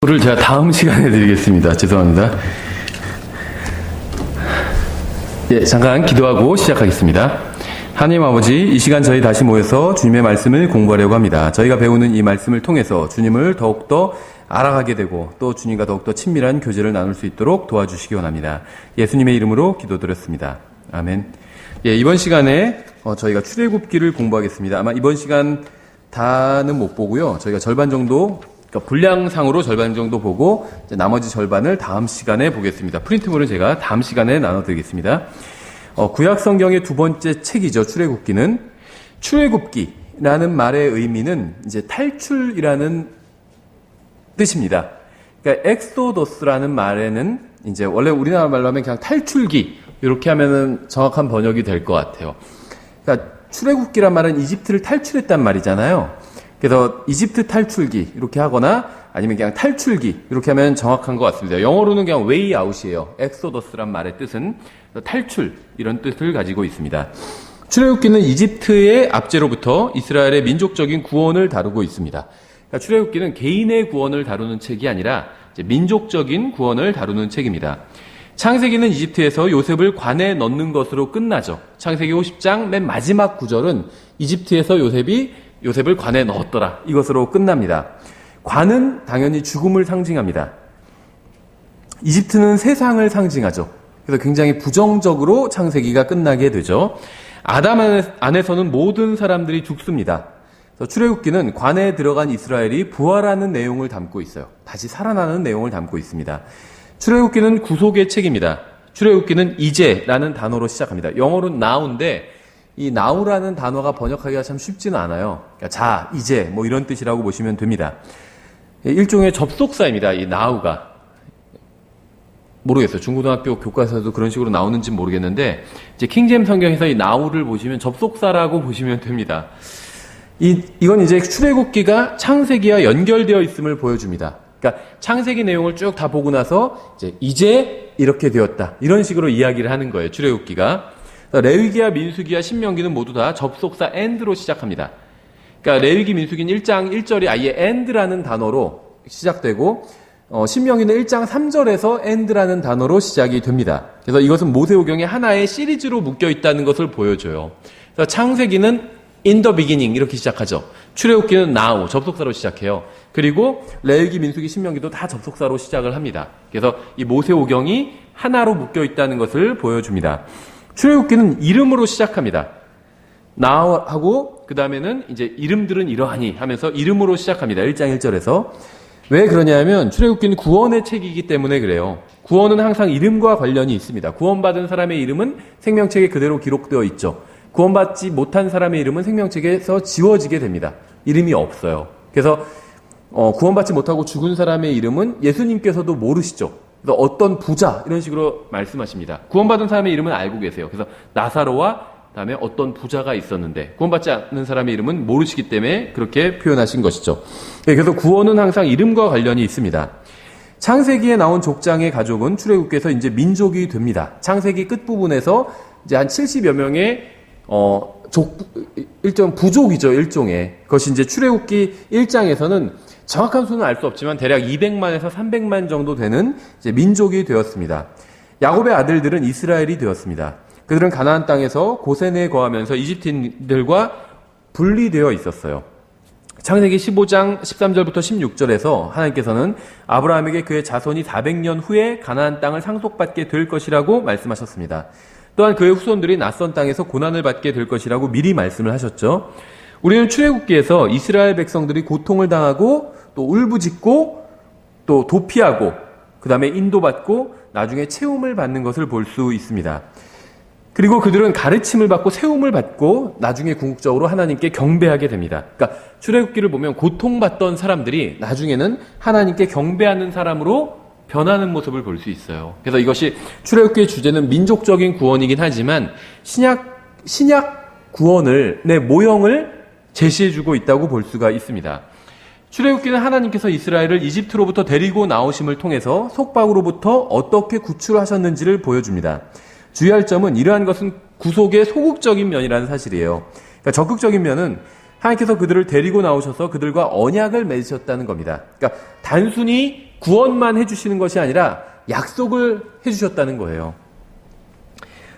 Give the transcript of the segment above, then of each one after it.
를 제가 다음 시간에 드리겠습니다. 죄송합니다. 예, 잠깐 기도하고 시작하겠습니다. 하나님 아버지, 이 시간 저희 다시 모여서 주님의 말씀을 공부하려고 합니다. 저희가 배우는 이 말씀을 통해서 주님을 더욱더 알아가게 되고 또 주님과 더욱더 친밀한 교제를 나눌 수 있도록 도와주시기 원합니다. 예수님의 이름으로 기도드렸습니다. 아멘. 예, 이번 시간에 저희가 출애굽기를 공부하겠습니다. 아마 이번 시간 다는 못 보고요. 저희가 절반 정도, 그러니까 분량상으로 절반 정도 보고 이제 나머지 절반을 다음 시간에 보겠습니다. 프린트물은 제가 다음 시간에 나눠드리겠습니다. 구약 성경의 두 번째 책이죠. 출애굽기는. 출애굽기라는 말의 의미는 이제 탈출이라는 뜻입니다. 그러니까 엑소더스라는 말에는 이제 원래 우리나라 말로 하면 그냥 탈출기 이렇게 하면은 정확한 번역이 될 것 같아요. 그러니까 출애굽기란 말은 이집트를 탈출했단 말이잖아요. 그래서 이집트 탈출기 이렇게 하거나 아니면 그냥 탈출기 이렇게 하면 정확한 것 같습니다. 영어로는 그냥 way out이에요. 엑소더스란 말의 뜻은 탈출 이런 뜻을 가지고 있습니다. 출애굽기는 이집트의 압제로부터 이스라엘의 민족적인 구원을 다루고 있습니다. 그러니까 출애굽기는 개인의 구원을 다루는 책이 아니라 이제 민족적인 구원을 다루는 책입니다. 창세기는 이집트에서 요셉을 관에 넣는 것으로 끝나죠. 창세기 50장 맨 마지막 구절은 이집트에서 요셉을 관에 넣었더라. 이것으로 끝납니다. 관은 당연히 죽음을 상징합니다. 이집트는 세상을 상징하죠. 그래서 굉장히 부정적으로 창세기가 끝나게 되죠. 아담 안에서는 모든 사람들이 죽습니다. 그래서 출애굽기는 관에 들어간 이스라엘이 부활하는 내용을 담고 있어요. 다시 살아나는 내용을 담고 있습니다. 출애굽기는 구속의 책입니다. 출애굽기는 이제라는 단어로 시작합니다. 영어로는 now인데 이 now라는 단어가 번역하기가 참 쉽지는 않아요. 그러니까 자, 이제 뭐 이런 뜻이라고 보시면 됩니다. 일종의 접속사입니다. 이 now가. 모르겠어요. 중고등학교 교과서에도 그런 식으로 나오는지 모르겠는데 이제 킹제임 성경에서 이 now를 보시면 접속사라고 보시면 됩니다. 이건 이제 출애굽기가 창세기와 연결되어 있음을 보여줍니다. 그러니까 창세기 내용을 쭉 다 보고 나서 이제 이렇게 되었다. 이런 식으로 이야기를 하는 거예요. 출애굽기가. 레위기와 민수기와 신명기는 모두 다 접속사 and로 시작합니다. 그러니까 레위기, 민수기는 1장 1절이 아예 and라는 단어로 시작되고 신명기는 1장 3절에서 and라는 단어로 시작이 됩니다. 그래서 이것은 모세오경의 하나의 시리즈로 묶여 있다는 것을 보여줘요. 그래서 창세기는 in the beginning 이렇게 시작하죠. 출애굽기는 now 접속사로 시작해요. 그리고 레위기, 민수기, 신명기도 다 접속사로 시작을 합니다. 그래서 이 모세오경이 하나로 묶여 있다는 것을 보여줍니다. 출애굽기는 이름으로 시작합니다. now 하고 그 다음에는 이제 이름들은 이러하니 하면서 이름으로 시작합니다. 1장 1절에서. 왜 그러냐면 출애굽기는 구원의 책이기 때문에 그래요. 구원은 항상 이름과 관련이 있습니다. 구원받은 사람의 이름은 생명책에 그대로 기록되어 있죠. 구원받지 못한 사람의 이름은 생명책에서 지워지게 됩니다. 이름이 없어요. 그래서 구원받지 못하고 죽은 사람의 이름은 예수님께서도 모르시죠. 그래서 어떤 부자 이런 식으로 말씀하십니다. 구원받은 사람의 이름은 알고 계세요. 그래서 나사로와 그다음에 어떤 부자가 있었는데 구원받지 않는 사람의 이름은 모르시기 때문에 그렇게 표현하신 것이죠. 그래서 구원은 항상 이름과 관련이 있습니다. 창세기에 나온 족장의 가족은 출애굽기에서 이제 민족이 됩니다. 창세기 끝부분에서 이제 한 70여 명의 일종 부족이죠. 일종의. 그것이 이제 출애굽기 1장에서는 정확한 수는 알 수 없지만 대략 200만에서 300만 정도 되는 이제 민족이 되었습니다. 야곱의 아들들은 이스라엘이 되었습니다. 그들은 가나안 땅에서 고센에 거하면서 이집트인들과 분리되어 있었어요. 창세기 15장 13절부터 16절에서 하나님께서는 아브라함에게 그의 자손이 400년 후에 가나안 땅을 상속받게 될 것이라고 말씀하셨습니다. 또한 그의 후손들이 낯선 땅에서 고난을 받게 될 것이라고 미리 말씀을 하셨죠. 우리는 출애굽기에서 이스라엘 백성들이 고통을 당하고 또 울부짖고 또 도피하고 그 다음에 인도받고 나중에 채움을 받는 것을 볼 수 있습니다. 그리고 그들은 가르침을 받고 세움을 받고 나중에 궁극적으로 하나님께 경배하게 됩니다. 그러니까 출애굽기를 보면 고통받던 사람들이 나중에는 하나님께 경배하는 사람으로 변하는 모습을 볼 수 있어요. 그래서 이것이 출애굽기의 주제는 민족적인 구원이긴 하지만 신약 구원의 모형을 제시해주고 있다고 볼 수가 있습니다. 출애굽기는 하나님께서 이스라엘을 이집트로부터 데리고 나오심을 통해서 속박으로부터 어떻게 구출하셨는지를 보여줍니다. 주의할 점은 이러한 것은 구속의 소극적인 면이라는 사실이에요. 그러니까 적극적인 면은 하나님께서 그들을 데리고 나오셔서 그들과 언약을 맺으셨다는 겁니다. 그러니까 단순히 구원만 해주시는 것이 아니라 약속을 해주셨다는 거예요.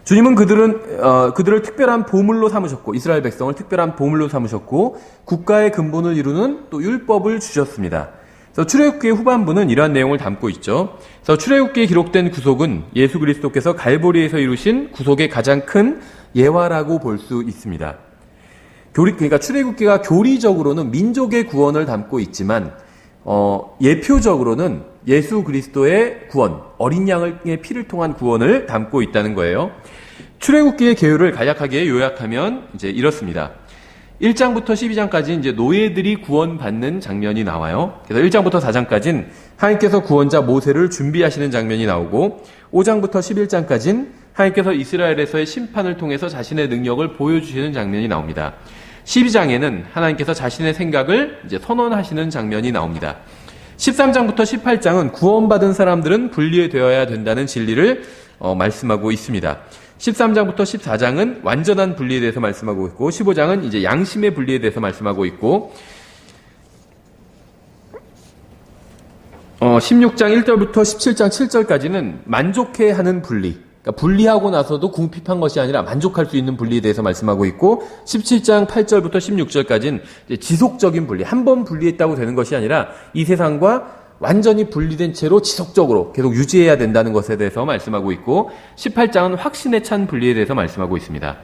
주님은 그들을 특별한 보물로 삼으셨고, 이스라엘 백성을 특별한 보물로 삼으셨고, 국가의 근본을 이루는 또 율법을 주셨습니다. 그래서 출애굽기의 후반부는 이러한 내용을 담고 있죠. 그래서 출애굽기에 기록된 구속은 예수 그리스도께서 갈보리에서 이루신 구속의 가장 큰 예화라고 볼 수 있습니다. 그러니까 출애굽기가 교리적으로는 민족의 구원을 담고 있지만 예표적으로는 예수 그리스도의 구원, 어린 양의 피를 통한 구원을 담고 있다는 거예요. 출애굽기의 계율을 간략하게 요약하면 이제 이렇습니다. 1장부터 12장까지 이제 노예들이 구원받는 장면이 나와요. 그래서 1장부터 4장까지는 하나님께서 구원자 모세를 준비하시는 장면이 나오고, 5장부터 11장까지는 하나님께서 이스라엘에서의 심판을 통해서 자신의 능력을 보여주시는 장면이 나옵니다. 12장에는 하나님께서 자신의 생각을 이제 선언하시는 장면이 나옵니다. 13장부터 18장은 구원받은 사람들은 분리되어야 된다는 진리를 말씀하고 있습니다. 13장부터 14장은 완전한 분리에 대해서 말씀하고 있고, 15장은 이제 양심의 분리에 대해서 말씀하고 있고, 16장 1절부터 17장 7절까지는 만족해 하는 분리, 그러니까 분리하고 나서도 궁핍한 것이 아니라 만족할 수 있는 분리에 대해서 말씀하고 있고, 17장 8절부터 16절까지는 지속적인 분리, 한 번 분리했다고 되는 것이 아니라 이 세상과 완전히 분리된 채로 지속적으로 계속 유지해야 된다는 것에 대해서 말씀하고 있고, 18장은 확신에 찬 분리에 대해서 말씀하고 있습니다.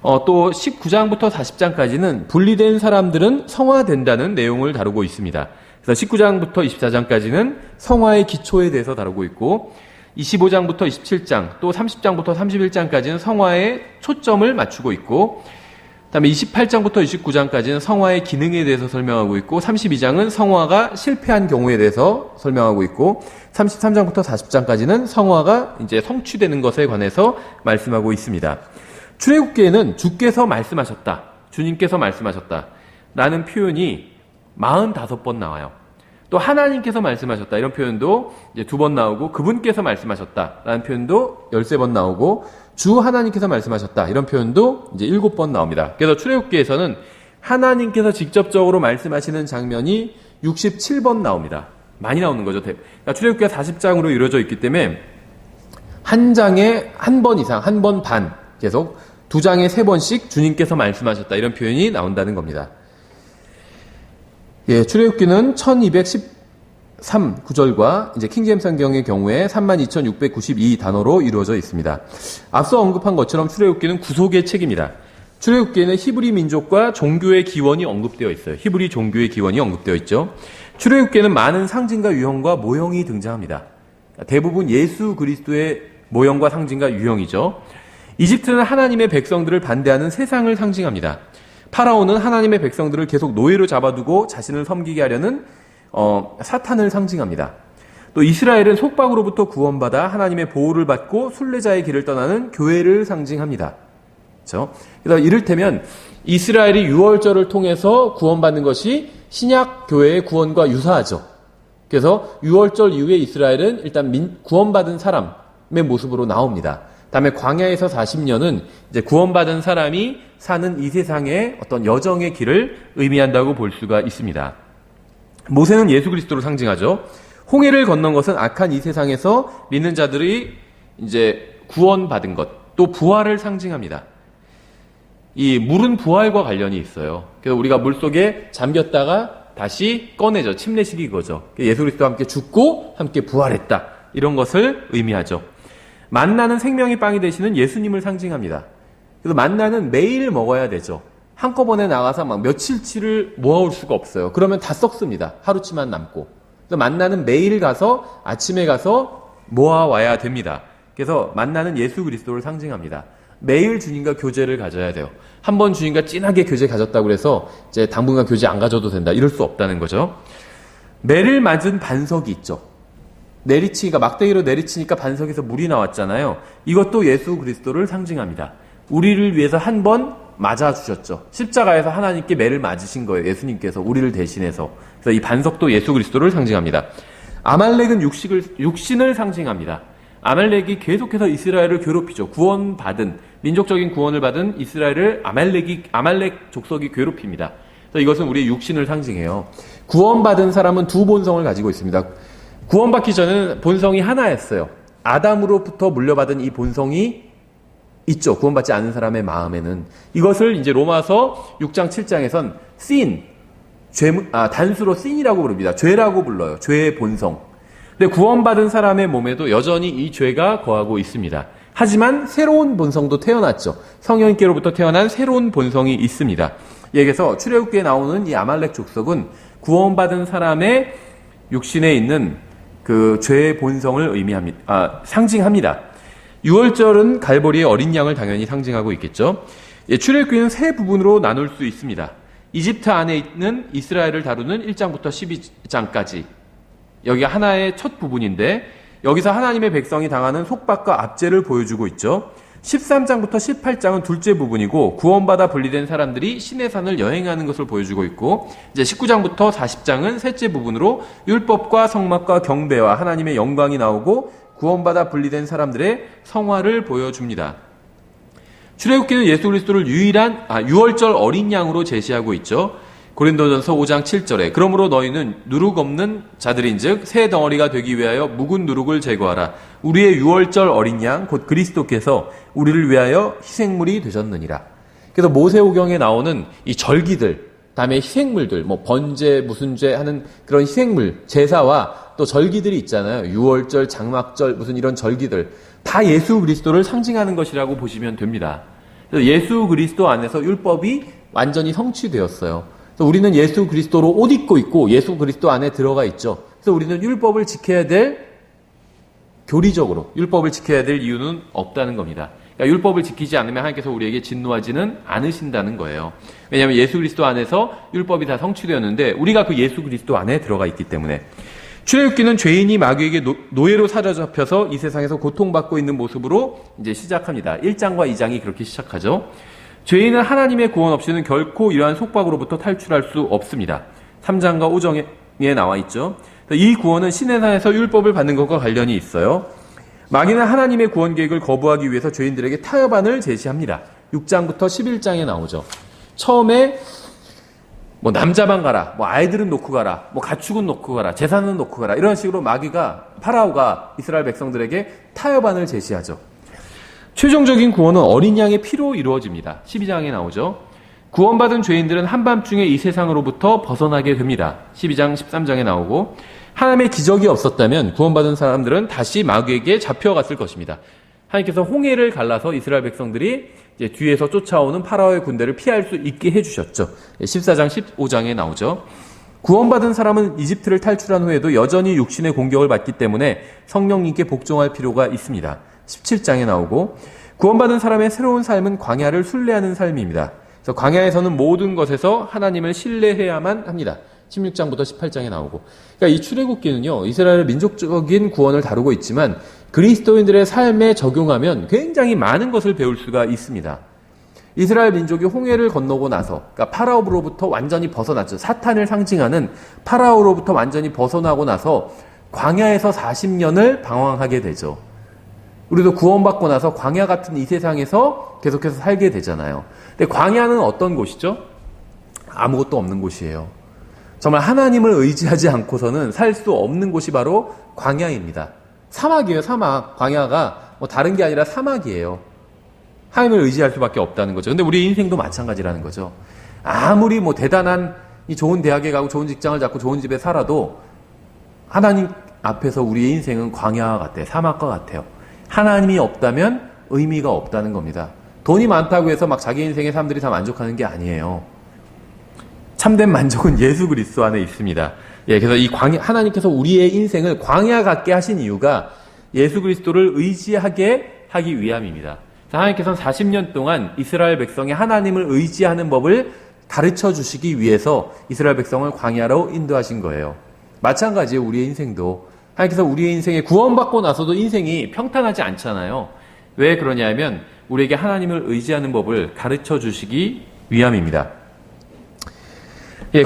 또 19장부터 40장까지는 분리된 사람들은 성화된다는 내용을 다루고 있습니다. 그래서 19장부터 24장까지는 성화의 기초에 대해서 다루고 있고, 25장부터 27장, 또 30장부터 31장까지는 성화에 초점을 맞추고 있고, 그다음에 28장부터 29장까지는 성화의 기능에 대해서 설명하고 있고, 32장은 성화가 실패한 경우에 대해서 설명하고 있고, 33장부터 40장까지는 성화가 이제 성취되는 것에 관해서 말씀하고 있습니다. 출애굽기에는 주께서 말씀하셨다, 주님께서 말씀하셨다 라는 표현이 45번 나와요. 또 하나님께서 말씀하셨다 이런 표현도 이제 2번 나오고, 그분께서 말씀하셨다 라는 표현도 13번 나오고, 주 하나님께서 말씀하셨다 이런 표현도 이제 7번 나옵니다. 그래서 출애굽기에서는 하나님께서 직접적으로 말씀하시는 장면이 67번 나옵니다. 많이 나오는 거죠. 그러니까 출애굽기가 40장으로 이루어져 있기 때문에 한 장에 한 번 이상, 한 번 반, 계속 2장에 3번씩 주님께서 말씀하셨다 이런 표현이 나온다는 겁니다. 예, 출애굽기는 1213 구절과 이제 킹제임스 성경의 경우에 32,692 단어로 이루어져 있습니다. 앞서 언급한 것처럼 출애굽기는 구속의 책입니다. 출애굽기에는 히브리 민족과 종교의 기원이 언급되어 있어요. 히브리 종교의 기원이 언급되어 있죠. 출애굽기에는 많은 상징과 유형과 모형이 등장합니다. 대부분 예수 그리스도의 모형과 상징과 유형이죠. 이집트는 하나님의 백성들을 반대하는 세상을 상징합니다. 파라오는 하나님의 백성들을 계속 노예로 잡아두고 자신을 섬기게 하려는 사탄을 상징합니다. 또 이스라엘은 속박으로부터 구원받아 하나님의 보호를 받고 순례자의 길을 떠나는 교회를 상징합니다. 그렇죠? 그래서 이를테면 이스라엘이 유월절을 통해서 구원받는 것이 신약 교회의 구원과 유사하죠. 그래서 유월절 이후에 이스라엘은 일단 구원받은 사람의 모습으로 나옵니다. 다음에 광야에서 40년은 이제 구원받은 사람이 사는 이 세상의 어떤 여정의 길을 의미한다고 볼 수가 있습니다. 모세는 예수 그리스도를 상징하죠. 홍해를 건넌 것은 악한 이 세상에서 믿는 자들이 이제 구원받은 것, 또 부활을 상징합니다. 이 물은 부활과 관련이 있어요. 그래서 우리가 물속에 잠겼다가 다시 꺼내죠. 침례식이 이거죠. 예수 그리스도와 함께 죽고 함께 부활했다. 이런 것을 의미하죠. 만나는 생명의 빵이 되시는 예수님을 상징합니다. 그래서 만나는 매일 먹어야 되죠. 한꺼번에 나가서 막 며칠치를 모아올 수가 없어요. 그러면 다 썩습니다. 하루치만 남고. 그래서 만나는 매일 가서 아침에 가서 모아와야 됩니다. 그래서 만나는 예수 그리스도를 상징합니다. 매일 주님과 교제를 가져야 돼요. 한 번 주님과 진하게 교제 가졌다고 해서 이제 당분간 교제 안 가져도 된다. 이럴 수 없다는 거죠. 매를 맞은 반석이 있죠. 내리치기가 막대기로 내리치니까 반석에서 물이 나왔잖아요. 이것도 예수 그리스도를 상징합니다. 우리를 위해서 한 번 맞아주셨죠. 십자가에서 하나님께 매를 맞으신 거예요. 예수님께서 우리를 대신해서. 그래서 이 반석도 예수 그리스도를 상징합니다. 아말렉은 육신을 상징합니다. 아말렉이 계속해서 이스라엘을 괴롭히죠. 구원받은, 민족적인 구원을 받은 이스라엘을 아말렉 족속이 괴롭힙니다. 그래서 이것은 우리의 육신을 상징해요. 구원받은 사람은 두 본성을 가지고 있습니다. 구원받기 전에는 본성이 하나였어요. 아담으로부터 물려받은 이 본성이 있죠. 구원받지 않은 사람의 마음에는. 이것을 이제 로마서 6장 7장에선 sin, 단수로 sin이라고 부릅니다. 죄라고 불러요. 죄의 본성. 근데 구원받은 사람의 몸에도 여전히 이 죄가 거하고 있습니다. 하지만 새로운 본성도 태어났죠. 성령님께로부터 태어난 새로운 본성이 있습니다. 여기서 출애굽기에 나오는 이 아말렉 족속은 구원받은 사람의 육신에 있는 그 죄의 본성을 상징합니다. 6월절은 갈보리의 어린 양을 당연히 상징하고 있겠죠. 출애굽기는 세 부분으로 나눌 수 있습니다. 이집트 안에 있는 이스라엘을 다루는 1장부터 12장까지. 여기가 하나의 첫 부분인데 여기서 하나님의 백성이 당하는 속박과 압제를 보여주고 있죠. 13장부터 18장은 둘째 부분이고 구원받아 분리된 사람들이 신의 산을 여행하는 것을 보여주고 있고 이제 19장부터 40장은 셋째 부분으로 율법과 성막과 경배와 하나님의 영광이 나오고 구원받아 분리된 사람들의 성화를 보여줍니다. 출애굽기는 예수 그리스도를 유일한 6월절 어린 양으로 제시하고 있죠. 고린도전서 5장 7절에 그러므로 너희는 누룩 없는 자들인즉 새 덩어리가 되기 위하여 묵은 누룩을 제거하라. 우리의 6월절 어린 양 곧 그리스도께서 우리를 위하여 희생물이 되셨느니라. 그래서 모세오경에 나오는 이 절기들, 다음에 희생물들, 뭐 번제, 무슨 죄 하는 그런 희생물, 제사와 또 절기들이 있잖아요. 6월절, 장막절, 무슨 이런 절기들 다 예수 그리스도를 상징하는 것이라고 보시면 됩니다. 그래서 예수 그리스도 안에서 율법이 완전히 성취되었어요. 그래서 우리는 예수 그리스도로 옷 입고 있고 예수 그리스도 안에 들어가 있죠. 그래서 우리는 율법을 지켜야 될, 교리적으로 율법을 지켜야 될 이유는 없다는 겁니다. 그러니까 율법을 지키지 않으면 하나님께서 우리에게 진노하지는 않으신다는 거예요. 왜냐하면 예수 그리스도 안에서 율법이 다 성취되었는데 우리가 그 예수 그리스도 안에 들어가 있기 때문에. 출애굽기는 죄인이 마귀에게 노예로 사로잡혀서 이 세상에서 고통받고 있는 모습으로 이제 시작합니다. 1장과 2장이 그렇게 시작하죠. 죄인은 하나님의 구원 없이는 결코 이러한 속박으로부터 탈출할 수 없습니다. 3장과 5장에 나와 있죠. 이 구원은 신의 산에서 율법을 받는 것과 관련이 있어요. 마귀는 하나님의 구원 계획을 거부하기 위해서 죄인들에게 타협안을 제시합니다. 6장부터 11장에 나오죠. 처음에 뭐 남자만 가라, 뭐 아이들은 놓고 가라, 뭐 가축은 놓고 가라, 재산은 놓고 가라, 이런 식으로 파라오가 이스라엘 백성들에게 타협안을 제시하죠. 최종적인 구원은 어린 양의 피로 이루어집니다. 12장에 나오죠. 구원받은 죄인들은 한밤중에 이 세상으로부터 벗어나게 됩니다. 12장 13장에 나오고 하나님의 기적이 없었다면 구원받은 사람들은 다시 마귀에게 잡혀갔을 것입니다. 하나님께서 홍해를 갈라서 이스라엘 백성들이 이제 뒤에서 쫓아오는 파라오의 군대를 피할 수 있게 해주셨죠. 14장 15장에 나오죠. 구원받은 사람은 이집트를 탈출한 후에도 여전히 육신의 공격을 받기 때문에 성령님께 복종할 필요가 있습니다. 17장에 나오고 구원받은 사람의 새로운 삶은 광야를 순례하는 삶입니다. 그래서 광야에서는 모든 것에서 하나님을 신뢰해야만 합니다. 16장부터 18장에 나오고. 그러니까 이 출애굽기는요, 이스라엘의 민족적인 구원을 다루고 있지만 그리스도인들의 삶에 적용하면 굉장히 많은 것을 배울 수가 있습니다. 이스라엘 민족이 홍해를 건너고 나서, 그러니까 파라오로부터 완전히 벗어났죠. 사탄을 상징하는 파라오로부터 완전히 벗어나고 나서 광야에서 40년을 방황하게 되죠. 우리도 구원받고 나서 광야 같은 이 세상에서 계속해서 살게 되잖아요. 근데 광야는 어떤 곳이죠? 아무것도 없는 곳이에요. 정말 하나님을 의지하지 않고서는 살 수 없는 곳이 바로 광야입니다. 사막이에요, 사막. 광야가 뭐 다른 게 아니라 사막이에요. 하나님을 의지할 수밖에 없다는 거죠. 근데 우리 인생도 마찬가지라는 거죠. 아무리 뭐 대단한 이 좋은 대학에 가고 좋은 직장을 잡고 좋은 집에 살아도 하나님 앞에서 우리의 인생은 광야와 같아요. 사막과 같아요. 하나님이 없다면 의미가 없다는 겁니다. 돈이 많다고 해서 막 자기 인생의 사람들이 다 만족하는 게 아니에요. 참된 만족은 예수 그리스도 안에 있습니다. 그래서 이 하나님께서 우리의 인생을 광야 같게 하신 이유가 예수 그리스도를 의지하게 하기 위함입니다. 하나님께서는 40년 동안 이스라엘 백성이 하나님을 의지하는 법을 가르쳐 주시기 위해서 이스라엘 백성을 광야로 인도하신 거예요. 마찬가지예요, 우리의 인생도. 하나님께서 우리의 인생에 구원받고 나서도 인생이 평탄하지 않잖아요. 왜 그러냐면 우리에게 하나님을 의지하는 법을 가르쳐 주시기 위함입니다.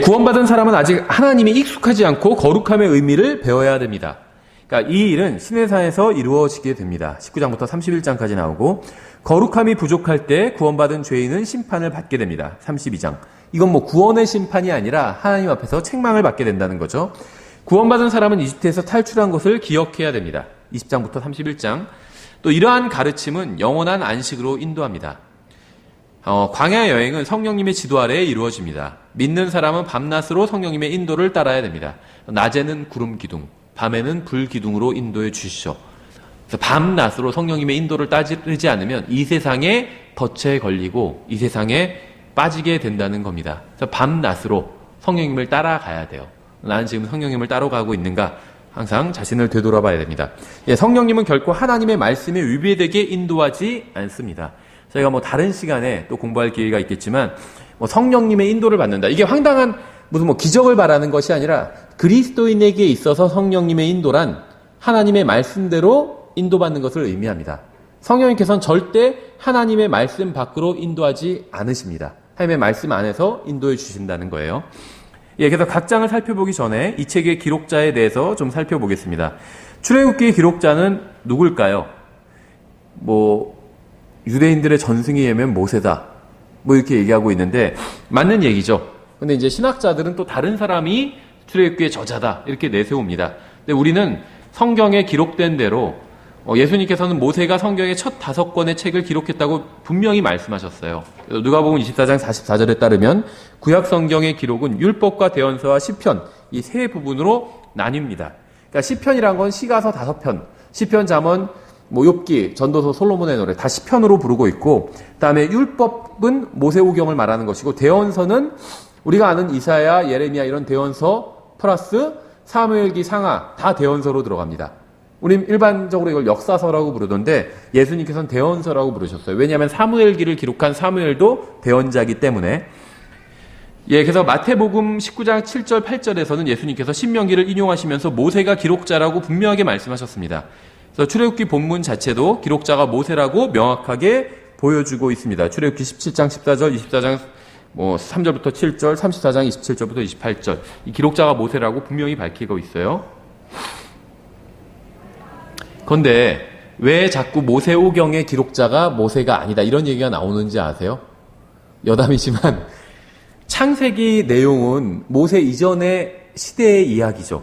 구원받은 사람은 아직 하나님이 익숙하지 않고 거룩함의 의미를 배워야 됩니다. 그러니까 이 일은 신의 산에서 이루어지게 됩니다. 19장부터 31장까지 나오고 거룩함이 부족할 때 구원받은 죄인은 심판을 받게 됩니다. 32장. 이건 뭐 구원의 심판이 아니라 하나님 앞에서 책망을 받게 된다는 거죠. 구원받은 사람은 이집트에서 탈출한 것을 기억해야 됩니다. 20장부터 31장. 또 이러한 가르침은 영원한 안식으로 인도합니다. 광야 여행은 성령님의 지도 아래에 이루어집니다. 믿는 사람은 밤낮으로 성령님의 인도를 따라야 됩니다. 낮에는 구름 기둥, 밤에는 불 기둥으로 인도해 주시죠. 그래서 밤낮으로 성령님의 인도를 따르지 않으면 이 세상에 덫에 걸리고 이 세상에 빠지게 된다는 겁니다. 그래서 밤낮으로 성령님을 따라가야 돼요. 나는 지금 성령님을 따라가고 있는가? 항상 자신을 되돌아봐야 됩니다. 예, 성령님은 결코 하나님의 말씀에 위배되게 인도하지 않습니다. 저희가 다른 시간에 또 공부할 기회가 있겠지만 성령님의 인도를 받는다. 이게 황당한 무슨 기적을 바라는 것이 아니라 그리스도인에게 있어서 성령님의 인도란 하나님의 말씀대로 인도받는 것을 의미합니다. 성령님께서는 절대 하나님의 말씀 밖으로 인도하지 않으십니다. 하나님의 말씀 안에서 인도해 주신다는 거예요. 예, 그래서 각 장을 살펴보기 전에 이 책의 기록자에 대해서 좀 살펴보겠습니다. 출애굽기의 기록자는 누굴까요? 유대인들의 전승에 의하면 모세다. 이렇게 얘기하고 있는데 맞는 얘기죠. 근데 이제 신학자들은 또 다른 사람이 출애굽기의 저자다. 이렇게 내세웁니다. 근데 우리는 성경에 기록된 대로 예수님께서는 모세가 성경의 첫 5권의 책을 기록했다고 분명히 말씀하셨어요. 누가복음 24장 44절에 따르면 구약 성경의 기록은 율법과 대언서와 시편 이 세 부분으로 나뉩니다. 그러니까 시편이란 건 시가서 5편, 시편, 잠언, 욥기, 전도서, 솔로몬의 노래 다 시편으로 부르고 있고, 그다음에 율법은 모세오경을 말하는 것이고, 대언서는 우리가 아는 이사야, 예레미야 이런 대언서 플러스 사무엘기, 상하 다 대언서로 들어갑니다. 우린 일반적으로 이걸 역사서라고 부르던데 예수님께서는 대언서라고 부르셨어요. 왜냐하면 사무엘기를 기록한 사무엘도 대언자이기 때문에. 예, 그래서 마태복음 19장 7절 8절에서는 예수님께서 신명기를 인용하시면서 모세가 기록자라고 분명하게 말씀하셨습니다. 그래서 출애굽기 본문 자체도 기록자가 모세라고 명확하게 보여주고 있습니다. 출애굽기 17장 14절, 24장 3절부터 7절, 34장 27절부터 28절. 이 기록자가 모세라고 분명히 밝히고 있어요. 그런데 왜 자꾸 모세오경의 기록자가 모세가 아니다 이런 얘기가 나오는지 아세요? 여담이지만 창세기 내용은 모세 이전의 시대의 이야기죠.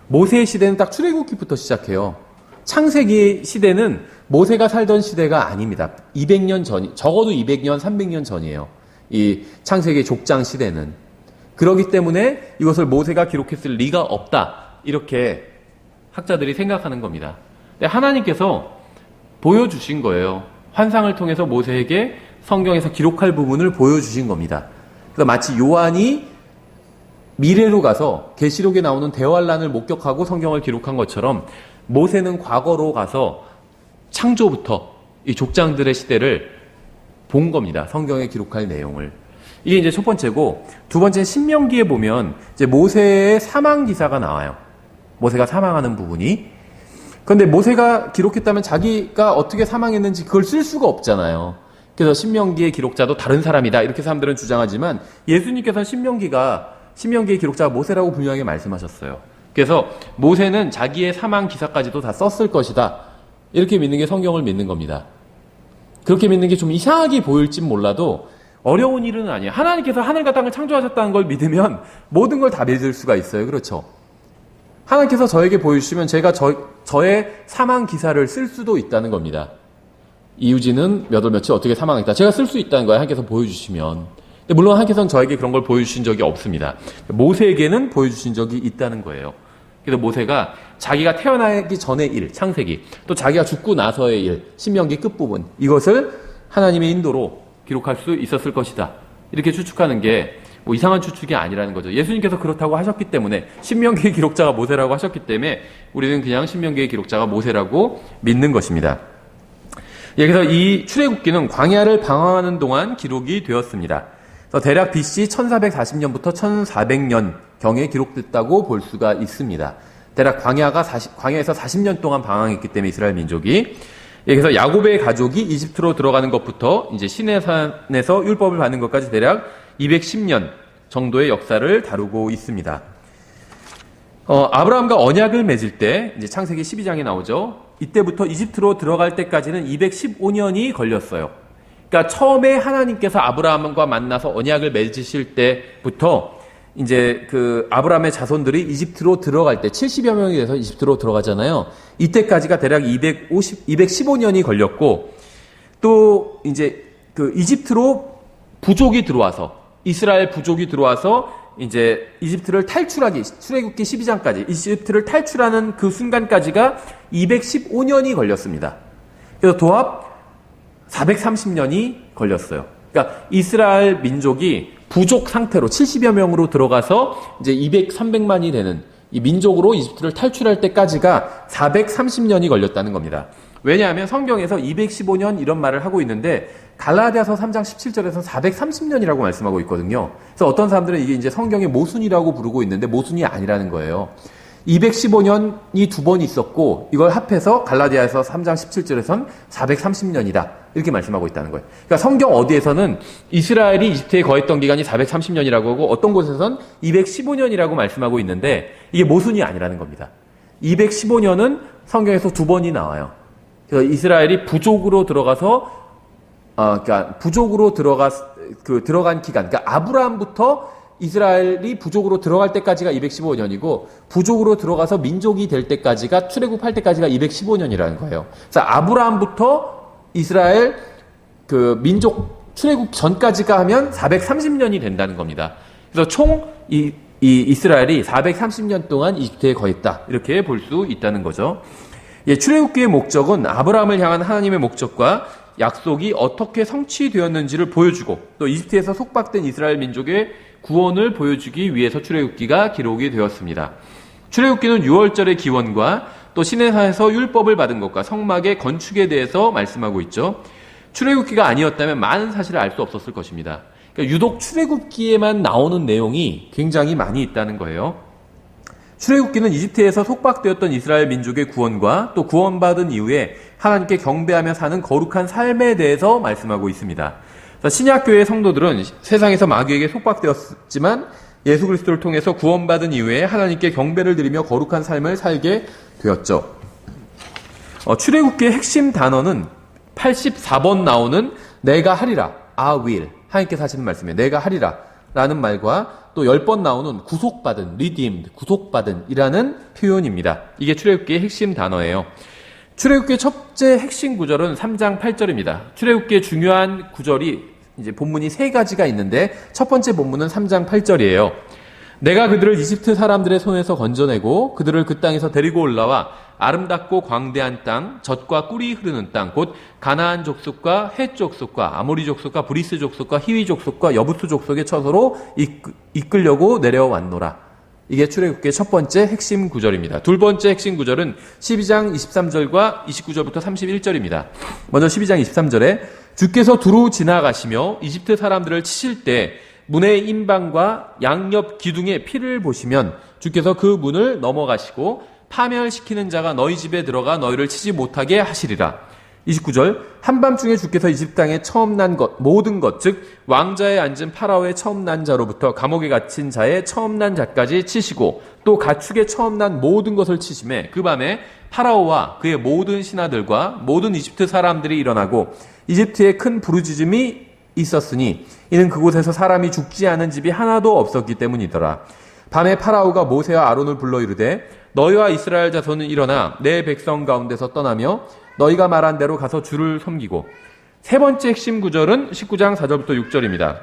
모세의 시대는 딱 출애굽기부터 시작해요. 창세기 시대는 모세가 살던 시대가 아닙니다. 200년 전, 적어도 200년, 300년 전이에요. 이 창세기 족장 시대는. 그렇기 때문에 이것을 모세가 기록했을 리가 없다. 이렇게 학자들이 생각하는 겁니다. 근데 하나님께서 보여주신 거예요. 환상을 통해서 모세에게 성경에서 기록할 부분을 보여주신 겁니다. 그래서 마치 요한이 미래로 가서 계시록에 나오는 대환란을 목격하고 성경을 기록한 것처럼 모세는 과거로 가서 창조부터 이 족장들의 시대를 본 겁니다. 성경에 기록할 내용을. 이게 이제 첫 번째고, 두 번째는 신명기에 보면 이제 모세의 사망 기사가 나와요. 모세가 사망하는 부분이. 그런데 모세가 기록했다면 자기가 어떻게 사망했는지 그걸 쓸 수가 없잖아요. 그래서 신명기의 기록자도 다른 사람이다 이렇게 사람들은 주장하지만 예수님께서 신명기의 기록자가 모세라고 분명하게 말씀하셨어요. 그래서 모세는 자기의 사망 기사까지도 다 썼을 것이다. 이렇게 믿는 게 성경을 믿는 겁니다. 그렇게 믿는 게 좀 이상하게 보일진 몰라도 어려운 일은 아니에요. 하나님께서 하늘과 땅을 창조하셨다는 걸 믿으면 모든 걸 다 믿을 수가 있어요. 그렇죠? 하나님께서 저에게 보여주시면 제가 저의 사망 기사를 쓸 수도 있다는 겁니다. 이유진은 몇 월 며칠 어떻게 사망했다. 제가 쓸 수 있다는 거예요. 하나님께서 보여주시면. 물론 하나님께서는 저에게 그런 걸 보여주신 적이 없습니다. 모세에게는 보여주신 적이 있다는 거예요. 그래서 모세가 자기가 태어나기 전의 일, 창세기, 또 자기가 죽고 나서의 일, 신명기 끝부분, 이것을 하나님의 인도로 기록할 수 있었을 것이다. 이렇게 추측하는 게 이상한 추측이 아니라는 거죠. 예수님께서 그렇다고 하셨기 때문에, 신명기의 기록자가 모세라고 하셨기 때문에 우리는 그냥 신명기의 기록자가 모세라고 믿는 것입니다. 예, 그래서 이 출애굽기는 광야를 방황하는 동안 기록이 되었습니다. 그래서 대략 BC 1440년부터 1400년경에 기록됐다고 볼 수가 있습니다. 대략 광야에서 40년 동안 방황했기 때문에 이스라엘 민족이. 예, 그래서 야곱의 가족이 이집트로 들어가는 것부터 이제 시내산에서 율법을 받는 것까지 대략 210년 정도의 역사를 다루고 있습니다. 아브라함과 언약을 맺을 때 이제 창세기 12장에 나오죠. 이때부터 이집트로 들어갈 때까지는 215년이 걸렸어요. 그러니까 처음에 하나님께서 아브라함과 만나서 언약을 맺으실 때부터 이제 그 아브라함의 자손들이 이집트로 들어갈 때 70여 명이 돼서 이집트로 들어가잖아요. 이때까지가 대략 215년이 걸렸고, 또 이제 그 이집트로 부족이 들어와서, 이스라엘 부족이 들어와서 이제 이집트를 탈출하기, 출애굽기 12장까지 이집트를 탈출하는 그 순간까지가 215년이 걸렸습니다. 그래서 도합 430년이 걸렸어요. 그러니까 이스라엘 민족이 부족 상태로 70여 명으로 들어가서 이제 300만이 되는 이 민족으로 이집트를 탈출할 때까지가 430년이 걸렸다는 겁니다. 왜냐하면 성경에서 215년 이런 말을 하고 있는데 갈라디아서 3장 17절에서 430년이라고 말씀하고 있거든요. 그래서 어떤 사람들은 이게 이제 성경의 모순이라고 부르고 있는데 모순이 아니라는 거예요. 215년이 두 번 있었고 이걸 합해서 갈라디아에서 3장 17절에선 430년이다. 이렇게 말씀하고 있다는 거예요. 그러니까 성경 어디에서는 이스라엘이 이집트에 거했던 기간이 430년이라고 하고 어떤 곳에서는 215년이라고 말씀하고 있는데 이게 모순이 아니라는 겁니다. 215년은 성경에서 두 번이 나와요. 그래서 이스라엘이 부족으로 들어가서 그러니까 부족으로 들어간 기간, 그러니까 아브라함부터 이스라엘이 부족으로 들어갈 때까지가 215년이고 부족으로 들어가서 민족이 될 때까지가 출애굽할 때까지가 215년이라는 거예요. 그래서 아브라함부터 이스라엘 그 민족 출애굽 전까지가 하면 430년이 된다는 겁니다. 그래서 총 이 이스라엘이 430년 동안 이집트에 거했다. 이렇게 볼 수 있다는 거죠. 예, 출애굽기의 목적은 아브라함을 향한 하나님의 목적과 약속이 어떻게 성취되었는지를 보여주고 또 이집트에서 속박된 이스라엘 민족의 구원을 보여주기 위해서 출애굽기가 기록이 되었습니다. 출애굽기는 6월절의 기원과 또 시내산에서 율법을 받은 것과 성막의 건축에 대해서 말씀하고 있죠. 출애굽기가 아니었다면 많은 사실을 알 수 없었을 것입니다. 그러니까 유독 출애굽기에만 나오는 내용이 굉장히 많이 있다는 거예요. 출애굽기는 이집트에서 속박되었던 이스라엘 민족의 구원과 또 구원받은 이후에 하나님께 경배하며 사는 거룩한 삶에 대해서 말씀하고 있습니다. 신약교회 성도들은 세상에서 마귀에게 속박되었지만 예수 그리스도를 통해서 구원받은 이후에 하나님께 경배를 드리며 거룩한 삶을 살게 되었죠. 출애굽기의 핵심 단어는 84번 나오는 내가 하리라, I will, 하나님께서 하시는 말씀이에요. 내가 하리라 라는 말과 또 10번 나오는 구속받은, redeemed, 구속받은 이라는 표현입니다. 이게 출애굽기의 핵심 단어예요. 출애굽기의 첫째 핵심 구절은 3장 8절입니다. 출애굽기의 중요한 구절이 이제 본문이 세 가지가 있는데 첫 번째 본문은 3장 8절이에요. 내가 그들을 이집트 사람들의 손에서 건져내고 그들을 그 땅에서 데리고 올라와 아름답고 광대한 땅, 젖과 꿀이 흐르는 땅, 곧 가나안 족속과 헷 족속과 아모리 족속과 브리스 족속과 히위 족속과 여부스 족속의 처소로 이끌려고 내려왔노라. 이게 출애굽기의 첫 번째 핵심 구절입니다. 두 번째 핵심 구절은 12장 23절과 29절부터 31절입니다. 먼저 12장 23절에 주께서 두루 지나가시며 이집트 사람들을 치실 때 문의 임방과 양옆 기둥의 피를 보시면 주께서 그 문을 넘어가시고 파멸시키는 자가 너희 집에 들어가 너희를 치지 못하게 하시리라. 29절 한밤중에 주께서 이집트 땅에 처음 난 것 모든 것 즉 왕자에 앉은 파라오의 처음 난 자로부터 감옥에 갇힌 자의 처음 난 자까지 치시고 또 가축의 처음 난 모든 것을 치심에 그 밤에 파라오와 그의 모든 신하들과 모든 이집트 사람들이 일어나고 이집트에 큰 부르짖음이 있었으니 이는 그곳에서 사람이 죽지 않은 집이 하나도 없었기 때문이더라. 밤에 파라오가 모세와 아론을 불러 이르되 너희와 이스라엘 자손은 일어나 내 백성 가운데서 떠나며 너희가 말한 대로 가서 주를 섬기고. 세 번째 핵심 구절은 19장 4절부터 6절입니다.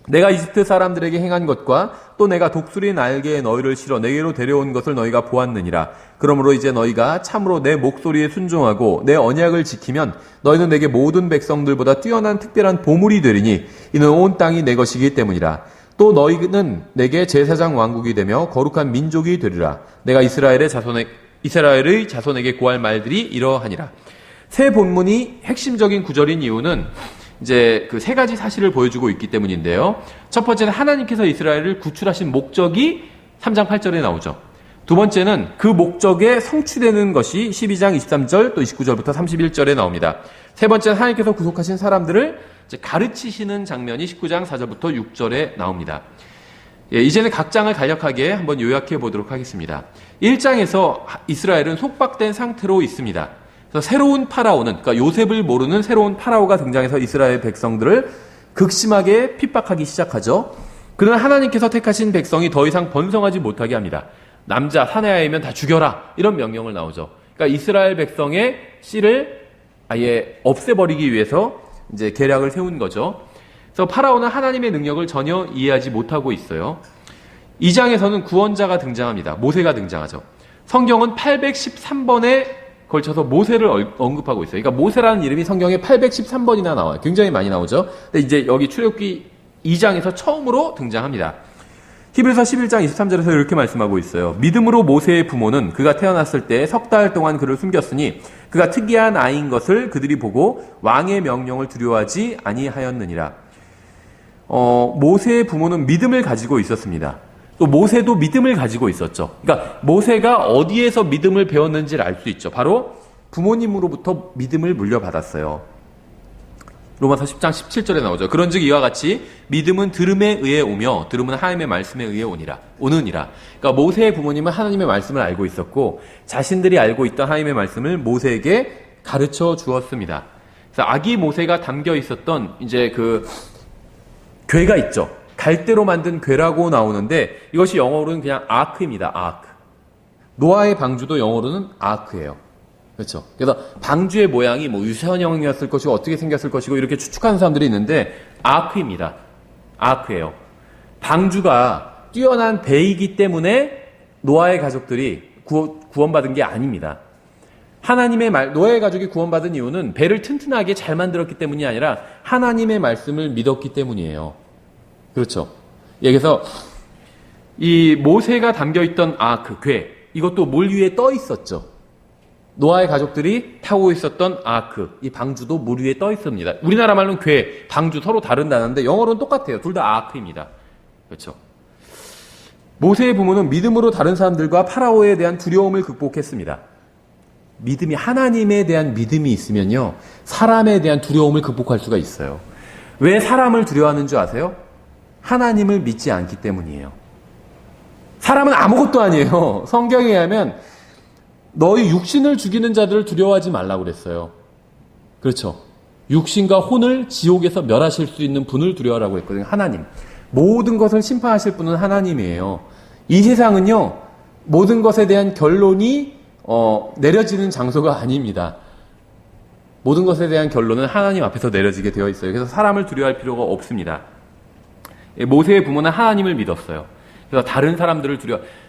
내가 이집트 사람들에게 행한 것과 또 내가 독수리 날개에 너희를 실어 내게로 데려온 것을 너희가 보았느니라. 그러므로 이제 너희가 참으로 내 목소리에 순종하고 내 언약을 지키면 너희는 내게 모든 백성들보다 뛰어난 특별한 보물이 되리니 이는 온 땅이 내 것이기 때문이라. 또 너희는 내게 제사장 왕국이 되며 거룩한 민족이 되리라. 내가 이스라엘의 자손에게 구할 말들이 이러하니라. 세 본문이 핵심적인 구절인 이유는 이제 그 세 가지 사실을 보여주고 있기 때문인데요. 첫 번째는 하나님께서 이스라엘을 구출하신 목적이 3장 8절에 나오죠. 두 번째는 그 목적에 성취되는 것이 12장 23절 또 29절부터 31절에 나옵니다. 세 번째는 하나님께서 구속하신 사람들을 이제 가르치시는 장면이 19장 4절부터 6절에 나옵니다. 예, 이제는 각 장을 간략하게 한번 요약해 보도록 하겠습니다. 1장에서 이스라엘은 속박된 상태로 있습니다. 그래서 새로운 파라오는, 그러니까 요셉을 모르는 새로운 파라오가 등장해서 이스라엘 백성들을 극심하게 핍박하기 시작하죠. 그러나 하나님께서 택하신 백성이 더 이상 번성하지 못하게 합니다. 남자, 사내 아이면 다 죽여라. 이런 명령을 나오죠. 그러니까 이스라엘 백성의 씨를 아예 없애버리기 위해서 이제 계략을 세운 거죠. 그래서 파라오는 하나님의 능력을 전혀 이해하지 못하고 있어요. 2장에서는 구원자가 등장합니다. 모세가 등장하죠. 성경은 813번에 걸쳐서 모세를 언급하고 있어요. 그러니까 모세라는 이름이 성경에 813번이나 나와요. 굉장히 많이 나오죠. 근데 이제 여기 출애굽기 2장에서 처음으로 등장합니다. 히브리서 11장 23절에서 이렇게 말씀하고 있어요. 믿음으로 모세의 부모는 그가 태어났을 때 석 달 동안 그를 숨겼으니 그가 특이한 아이인 것을 그들이 보고 왕의 명령을 두려워하지 아니하였느니라. 모세의 부모는 믿음을 가지고 있었습니다. 또 모세도 믿음을 가지고 있었죠. 그러니까 모세가 어디에서 믿음을 배웠는지를 알 수 있죠. 바로 부모님으로부터 믿음을 물려받았어요. 로마서 10장 17절에 나오죠. 그런즉 이와 같이 믿음은 들음에 의해 오며 들음은 하나님의 말씀에 의해 오느니라. 그러니까 모세의 부모님은 하나님의 말씀을 알고 있었고 자신들이 알고 있던 하나님의 말씀을 모세에게 가르쳐 주었습니다. 그래서 아기 모세가 담겨 있었던 이제 그 궤가 있죠. 갈대로 만든 궤라고 나오는데 이것이 영어로는 그냥 아크입니다. 아크. 노아의 방주도 영어로는 아크예요. 그렇죠. 그래서 방주의 모양이 뭐 유선형이었을 것이고 어떻게 생겼을 것이고 이렇게 추측하는 사람들이 있는데 아크입니다. 아크예요. 방주가 뛰어난 배이기 때문에 노아의 가족들이 구원받은 게 아닙니다. 노아의 가족이 구원받은 이유는 배를 튼튼하게 잘 만들었기 때문이 아니라 하나님의 말씀을 믿었기 때문이에요. 그렇죠. 예, 그래서 이 모세가 담겨있던 아크, 궤, 이것도 물 위에 떠 있었죠. 노아의 가족들이 타고 있었던 아크, 이 방주도 물 위에 떠 있습니다. 우리나라 말로는 궤, 방주 서로 다른 단어인데 영어로는 똑같아요. 둘 다 아크입니다. 그렇죠. 모세의 부모는 믿음으로 다른 사람들과 파라오에 대한 두려움을 극복했습니다. 믿음이 하나님에 대한 믿음이 있으면요. 사람에 대한 두려움을 극복할 수가 있어요. 왜 사람을 두려워하는 줄 아세요? 하나님을 믿지 않기 때문이에요. 사람은 아무것도 아니에요. 성경에 의하면 너희 육신을 죽이는 자들을 두려워하지 말라고 그랬어요. 그렇죠. 육신과 혼을 지옥에서 멸하실 수 있는 분을 두려워하라고 했거든요. 하나님. 모든 것을 심판하실 분은 하나님이에요. 이 세상은요. 모든 것에 대한 결론이 내려지는 장소가 아닙니다. 모든 것에 대한 결론은 하나님 앞에서 내려지게 되어 있어요. 그래서 사람을 두려워할 필요가 없습니다. 모세의 부모는 하나님을 믿었어요. 그래서 다른 사람들을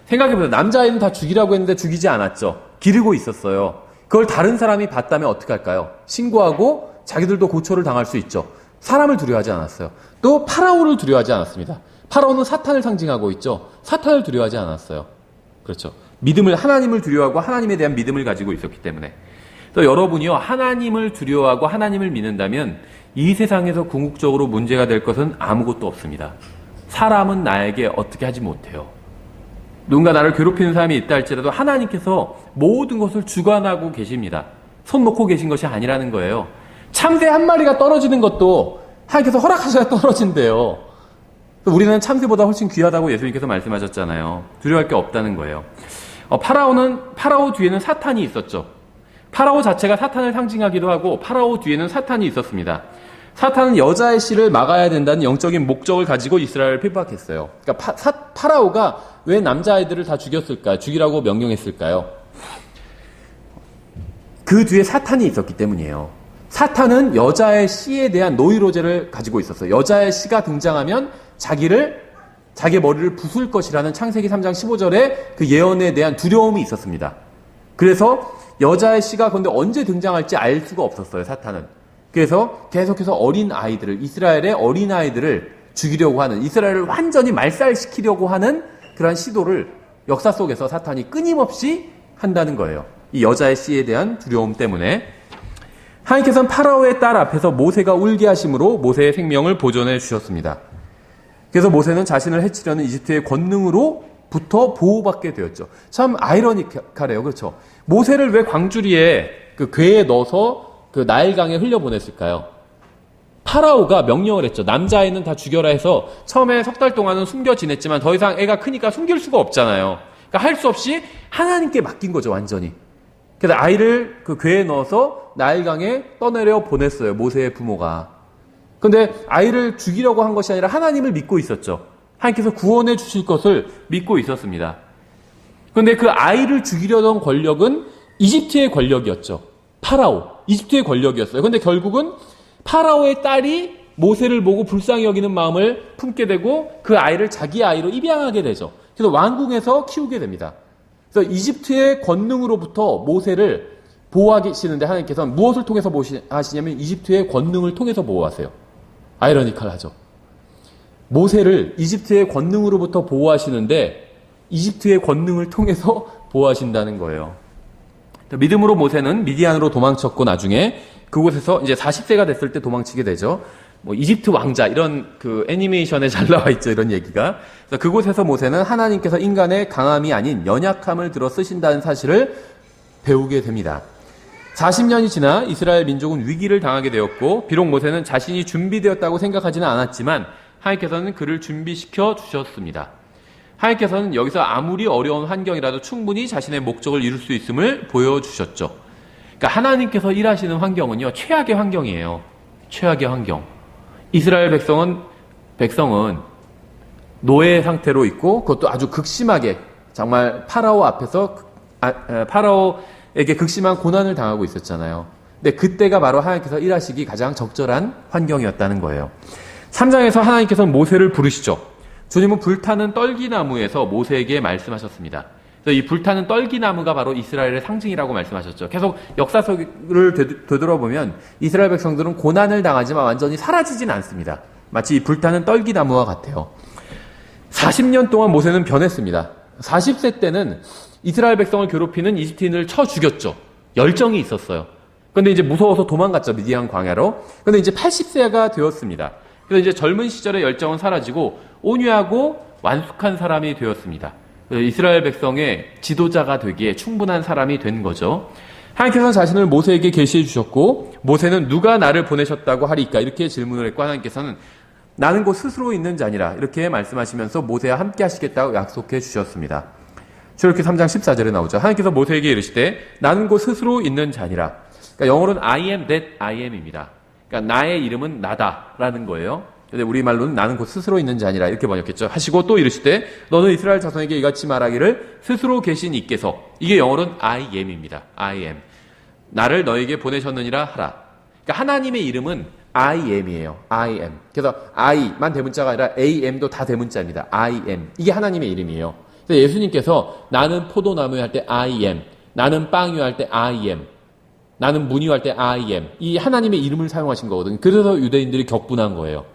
생각해보세요. 남자아이는 다 죽이라고 했는데 죽이지 않았죠. 기르고 있었어요. 그걸 다른 사람이 봤다면 어떻게 할까요? 신고하고 자기들도 고초를 당할 수 있죠. 사람을 두려워하지 않았어요. 또 파라오를 두려워하지 않았습니다. 파라오는 사탄을 상징하고 있죠. 사탄을 두려워하지 않았어요. 그렇죠. 하나님을 두려워하고 하나님에 대한 믿음을 가지고 있었기 때문에. 또 여러분이요, 하나님을 두려워하고 하나님을 믿는다면 이 세상에서 궁극적으로 문제가 될 것은 아무것도 없습니다. 사람은 나에게 어떻게 하지 못해요. 누군가 나를 괴롭히는 사람이 있다 할지라도 하나님께서 모든 것을 주관하고 계십니다. 손 놓고 계신 것이 아니라는 거예요. 참새 한 마리가 떨어지는 것도 하나님께서 허락하셔야 떨어진대요. 우리는 참새보다 훨씬 귀하다고 예수님께서 말씀하셨잖아요. 두려워할 게 없다는 거예요. 파라오 뒤에는 사탄이 있었죠. 파라오 자체가 사탄을 상징하기도 하고 파라오 뒤에는 사탄이 있었습니다. 사탄은 여자의 씨를 막아야 된다는 영적인 목적을 가지고 이스라엘을 핍박했어요. 그러니까 파라오가 왜 남자아이들을 다 죽였을까요? 죽이라고 명령했을까요? 그 뒤에 사탄이 있었기 때문이에요. 사탄은 여자의 씨에 대한 노이로제를 가지고 있었어요. 여자의 씨가 등장하면 자기의 머리를 부술 것이라는 창세기 3장 15절에 그 예언에 대한 두려움이 있었습니다. 그래서 여자의 씨가 그런데 언제 등장할지 알 수가 없었어요, 사탄은. 그래서 계속해서 이스라엘의 어린아이들을 죽이려고 하는, 이스라엘을 완전히 말살시키려고 하는 그러한 시도를 역사 속에서 사탄이 끊임없이 한다는 거예요. 이 여자의 씨에 대한 두려움 때문에. 하나님께서는 파라오의 딸 앞에서 모세가 울게 하심으로 모세의 생명을 보존해 주셨습니다. 그래서 모세는 자신을 해치려는 이집트의 권능으로부터 보호받게 되었죠. 참 아이러니컬해요. 그렇죠? 모세를 왜 광주리에 그 궤에 넣어서 그 나일강에 흘려보냈을까요? 파라오가 명령을 했죠. 남자아이는 다 죽여라 해서 처음에 석 달 동안은 숨겨 지냈지만 더 이상 애가 크니까 숨길 수가 없잖아요. 그러니까 할 수 없이 하나님께 맡긴 거죠, 완전히. 그래서 아이를 그 궤에 넣어서 나일강에 떠내려 보냈어요, 모세의 부모가. 근데 아이를 죽이려고 한 것이 아니라 하나님을 믿고 있었죠. 하나님께서 구원해 주실 것을 믿고 있었습니다. 그런데 그 아이를 죽이려던 권력은 이집트의 권력이었죠. 파라오, 이집트의 권력이었어요. 그런데 결국은 파라오의 딸이 모세를 보고 불쌍히 여기는 마음을 품게 되고 그 아이를 자기 아이로 입양하게 되죠. 그래서 왕궁에서 키우게 됩니다. 그래서 이집트의 권능으로부터 모세를 보호하시는데 하나님께서는 무엇을 통해서 보호하시냐면 이집트의 권능을 통해서 보호하세요. 아이러니컬하죠. 모세를 이집트의 권능으로부터 보호하시는데 이집트의 권능을 통해서 보호하신다는 거예요. 믿음으로 모세는 미디안으로 도망쳤고 나중에 그곳에서 이제 40세가 됐을 때 도망치게 되죠. 뭐 이집트 왕자 이런 그 애니메이션에 잘 나와 있죠. 이런 얘기가. 그래서 그곳에서 모세는 하나님께서 인간의 강함이 아닌 연약함을 들어 쓰신다는 사실을 배우게 됩니다. 40년이 지나 이스라엘 민족은 위기를 당하게 되었고 비록 모세는 자신이 준비되었다고 생각하지는 않았지만 하나님께서는 그를 준비시켜 주셨습니다. 하나님께서는 여기서 아무리 어려운 환경이라도 충분히 자신의 목적을 이룰 수 있음을 보여주셨죠. 그러니까 하나님께서 일하시는 환경은요, 최악의 환경이에요. 최악의 환경. 이스라엘 백성은 노예 상태로 있고 그것도 아주 극심하게 정말 파라오 앞에서 파라오에게 극심한 고난을 당하고 있었잖아요. 근데 그때가 바로 하나님께서 일하시기 가장 적절한 환경이었다는 거예요. 3장에서 하나님께서는 모세를 부르시죠. 주님은 불타는 떨기나무에서 모세에게 말씀하셨습니다. 그래서 이 불타는 떨기나무가 바로 이스라엘의 상징이라고 말씀하셨죠. 계속 역사 속을 되돌아보면 이스라엘 백성들은 고난을 당하지만 완전히 사라지진 않습니다. 마치 이 불타는 떨기나무와 같아요. 40년 동안 모세는 변했습니다. 40세 때는 이스라엘 백성을 괴롭히는 이집트인을 쳐 죽였죠. 열정이 있었어요. 그런데 이제 무서워서 도망갔죠. 미디안 광야로. 그런데 이제 80세가 되었습니다. 그래서 이제 젊은 시절의 열정은 사라지고 온유하고 완숙한 사람이 되었습니다. 이스라엘 백성의 지도자가 되기에 충분한 사람이 된 거죠. 하나님께서는 자신을 모세에게 계시해 주셨고 모세는 누가 나를 보내셨다고 하리까 이렇게 질문을 했고 하나님께서는 나는 곧 스스로 있는 자니라 이렇게 말씀하시면서 모세와 함께 하시겠다고 약속해 주셨습니다. 출애굽기 3장 14절에 나오죠. 하나님께서 모세에게 이르시되 나는 곧 스스로 있는 자니라. 그러니까 영어로는 I am that I am입니다. 그러니까 나의 이름은 나다라는 거예요. 근데 우리말로는 나는 곧 스스로 있는 자니라 이렇게 번역했죠. 하시고 또 이르시되 너는 이스라엘 자손에게 이같이 말하기를 스스로 계신 이께서 이게 영어로는 I am입니다. I am. 나를 너에게 보내셨느니라 하라. 그러니까 하나님의 이름은 I am이에요. I am. 그래서 I만 대문자가 아니라 AM도 다 대문자입니다. I am. 이게 하나님의 이름이에요. 그래서 예수님께서 나는 포도나무 할 때 I am. 나는 빵유 할 때 I am. 나는 문유 할 때 I am. 이 하나님의 이름을 사용하신 거거든요. 그래서 유대인들이 격분한 거예요.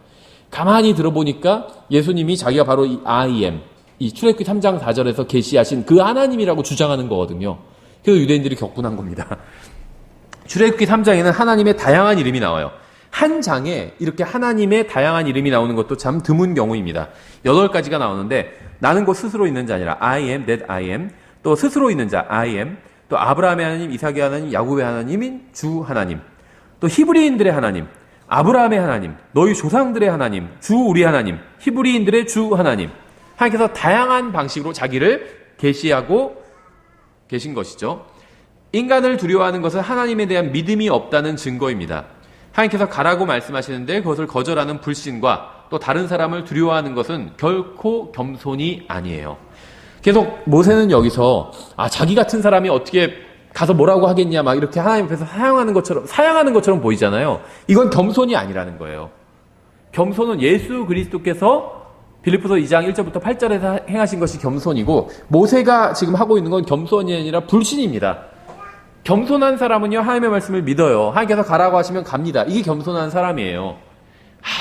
가만히 들어보니까 예수님이 자기가 바로 이 I am, 이 출애굽기 3장 4절에서 계시하신 그 하나님이라고 주장하는 거거든요. 그래서 유대인들이 격분한 겁니다. 출애굽기 3장에는 하나님의 다양한 이름이 나와요. 한 장에 이렇게 하나님의 다양한 이름이 나오는 것도 참 드문 경우입니다. 8가지가 나오는데 나는 곧 스스로 있는 자 아니라 I am that I am, 또 스스로 있는 자 I am, 또 아브라함의 하나님, 이삭의 하나님, 야곱의 하나님인 주 하나님, 또 히브리인들의 하나님, 아브라함의 하나님, 너희 조상들의 하나님, 주 우리 하나님, 히브리인들의 주 하나님. 하나님께서 다양한 방식으로 자기를 계시하고 계신 것이죠. 인간을 두려워하는 것은 하나님에 대한 믿음이 없다는 증거입니다. 하나님께서 가라고 말씀하시는데 그것을 거절하는 불신과 또 다른 사람을 두려워하는 것은 결코 겸손이 아니에요. 계속 모세는 여기서 자기 같은 사람이 어떻게 가서 뭐라고 하겠냐 막 이렇게 하나님 앞에서 사양하는 것처럼 보이잖아요. 이건 겸손이 아니라는 거예요. 겸손은 예수 그리스도께서 빌립보서 2장 1절부터 8절에서 행하신 것이 겸손이고 모세가 지금 하고 있는 건 겸손이 아니라 불신입니다. 겸손한 사람은요 하나님의 말씀을 믿어요. 하나님께서 가라고 하시면 갑니다. 이게 겸손한 사람이에요.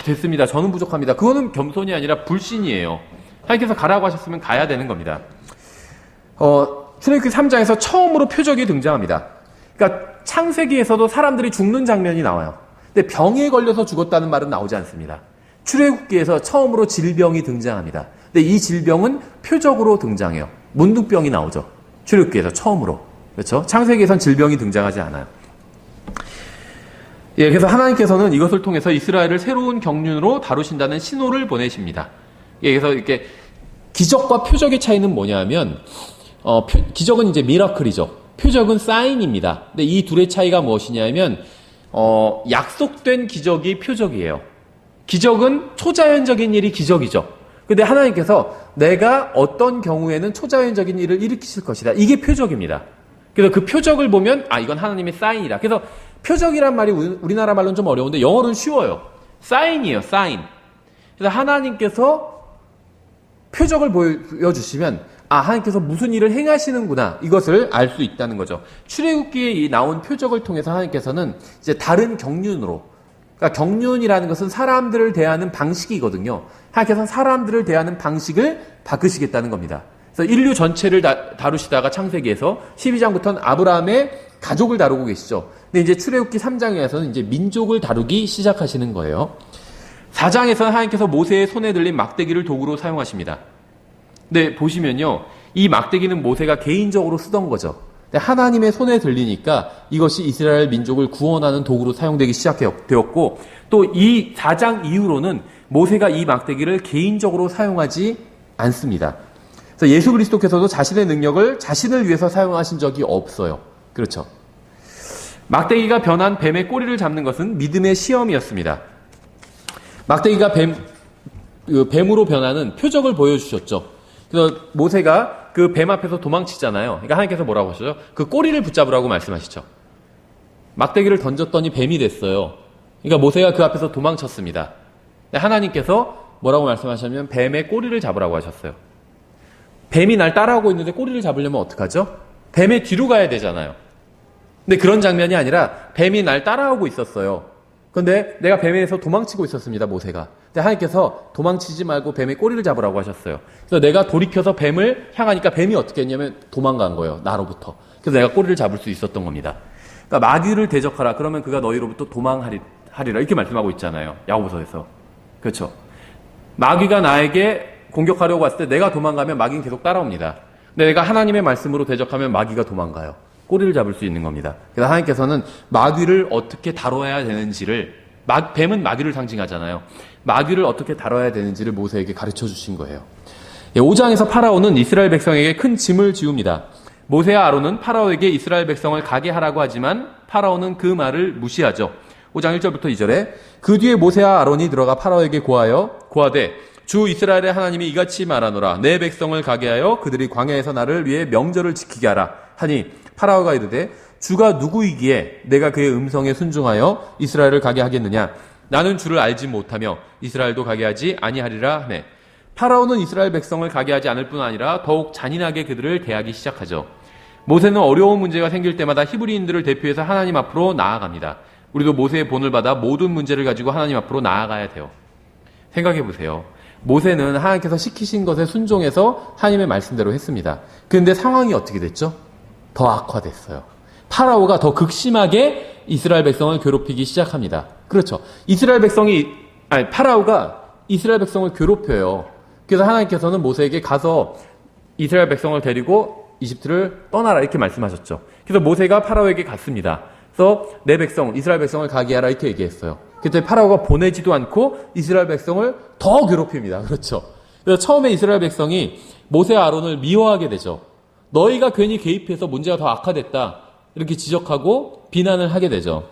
됐습니다. 저는 부족합니다. 그거는 겸손이 아니라 불신이에요. 하나님께서 가라고 하셨으면 가야 되는 겁니다. 출애굽기 3장에서 처음으로 표적이 등장합니다. 그러니까 창세기에서도 사람들이 죽는 장면이 나와요. 근데 병에 걸려서 죽었다는 말은 나오지 않습니다. 출애굽기에서 처음으로 질병이 등장합니다. 근데 이 질병은 표적으로 등장해요. 문둥병이 나오죠. 출애굽기에서 처음으로. 그렇죠? 창세기에선 질병이 등장하지 않아요. 그래서 하나님께서는 이것을 통해서 이스라엘을 새로운 경륜으로 다루신다는 신호를 보내십니다. 그래서 이렇게 기적과 표적의 차이는 뭐냐면 기적은 이제 미라클이죠. 표적은 사인입니다. 근데 이 둘의 차이가 무엇이냐면 약속된 기적이 표적이에요. 기적은 초자연적인 일이 기적이죠. 근데 하나님께서 내가 어떤 경우에는 초자연적인 일을 일으키실 것이다. 이게 표적입니다. 그래서 그 표적을 보면 이건 하나님의 사인이다. 그래서 표적이란 말이 우리나라 말로는 좀 어려운데 영어로는 쉬워요. 사인이에요. 사인. 그래서 하나님께서 표적을 보여주시면 하나님께서 무슨 일을 행하시는구나, 이것을 알 수 있다는 거죠. 출애굽기에 나온 표적을 통해서 하나님께서는 이제 다른 경륜으로, 그러니까 경륜이라는 것은 사람들을 대하는 방식이거든요. 하나님께서는 사람들을 대하는 방식을 바꾸시겠다는 겁니다. 그래서 인류 전체를 다루시다가 창세기에서 12장부터는 아브라함의 가족을 다루고 계시죠. 근데 이제 출애굽기 3장에서는 이제 민족을 다루기 시작하시는 거예요. 4장에서는 하나님께서 모세의 손에 들린 막대기를 도구로 사용하십니다. 근데 보시면요, 이 막대기는 모세가 개인적으로 쓰던 거죠. 근데 하나님의 손에 들리니까 이것이 이스라엘 민족을 구원하는 도구로 사용되기 시작되었고, 또 이 4장 이후로는 모세가 이 막대기를 개인적으로 사용하지 않습니다. 그래서 예수 그리스도께서도 자신의 능력을 자신을 위해서 사용하신 적이 없어요. 그렇죠. 막대기가 변한 뱀의 꼬리를 잡는 것은 믿음의 시험이었습니다. 막대기가 뱀으로 변하는 표적을 보여주셨죠. 그래서 모세가 그 뱀 앞에서 도망치잖아요. 그러니까 하나님께서 뭐라고 하시죠? 그 꼬리를 붙잡으라고 말씀하시죠. 막대기를 던졌더니 뱀이 됐어요. 그러니까 모세가 그 앞에서 도망쳤습니다. 하나님께서 뭐라고 말씀하셨냐면 뱀의 꼬리를 잡으라고 하셨어요. 뱀이 날 따라오고 있는데 꼬리를 잡으려면 어떡하죠? 뱀의 뒤로 가야 되잖아요. 근데 그런 장면이 아니라 뱀이 날 따라오고 있었어요. 그런데 내가 뱀에서 도망치고 있었습니다, 모세가. 근데 하나님께서 도망치지 말고 뱀의 꼬리를 잡으라고 하셨어요. 그래서 내가 돌이켜서 뱀을 향하니까 뱀이 어떻게 했냐면 도망간 거예요, 나로부터. 그래서 내가 꼬리를 잡을 수 있었던 겁니다. 그러니까 마귀를 대적하라. 그러면 그가 너희로부터 도망하리라. 이렇게 말씀하고 있잖아요, 야고보서에서. 그렇죠. 마귀가 나에게 공격하려고 왔을 때 내가 도망가면 마귀는 계속 따라옵니다. 근데 내가 하나님의 말씀으로 대적하면 마귀가 도망가요. 꼬리를 잡을 수 있는 겁니다. 그래서 하나님께서는 마귀를 어떻게 다뤄야 되는지를, 뱀은 마귀를 상징하잖아요. 마귀를 어떻게 다뤄야 되는지를 모세에게 가르쳐 주신 거예요. 5장에서 파라오는 이스라엘 백성에게 큰 짐을 지웁니다. 모세와 아론은 파라오에게 이스라엘 백성을 가게 하라고 하지만 파라오는 그 말을 무시하죠. 5장 1절부터 2절에 그 뒤에 모세와 아론이 들어가 파라오에게 고하되 주 이스라엘의 하나님이 이같이 말하노라. 내 백성을 가게 하여 그들이 광야에서 나를 위해 명절을 지키게 하라 하니 파라오가 이르되 주가 누구이기에 내가 그의 음성에 순종하여 이스라엘을 가게 하겠느냐. 나는 주를 알지 못하며 이스라엘도 가게 하지 아니하리라 하네. 파라오는 이스라엘 백성을 가게 하지 않을 뿐 아니라 더욱 잔인하게 그들을 대하기 시작하죠. 모세는 어려운 문제가 생길 때마다 히브리인들을 대표해서 하나님 앞으로 나아갑니다. 우리도 모세의 본을 받아 모든 문제를 가지고 하나님 앞으로 나아가야 돼요. 생각해 보세요. 모세는 하나님께서 시키신 것에 순종해서 하나님의 말씀대로 했습니다. 그런데 상황이 어떻게 됐죠? 더 악화됐어요. 파라오가 더 극심하게 이스라엘 백성을 괴롭히기 시작합니다. 그렇죠. 파라오가 이스라엘 백성을 괴롭혀요. 그래서 하나님께서는 모세에게 가서 이스라엘 백성을 데리고 이집트를 떠나라 이렇게 말씀하셨죠. 그래서 모세가 파라오에게 갔습니다. 그래서 내 백성, 이스라엘 백성을 가게 하라 이렇게 얘기했어요. 그때 파라오가 보내지도 않고 이스라엘 백성을 더 괴롭힙니다. 그렇죠. 그래서 처음에 이스라엘 백성이 모세와 아론을 미워하게 되죠. 너희가 괜히 개입해서 문제가 더 악화됐다. 이렇게 지적하고 비난을 하게 되죠.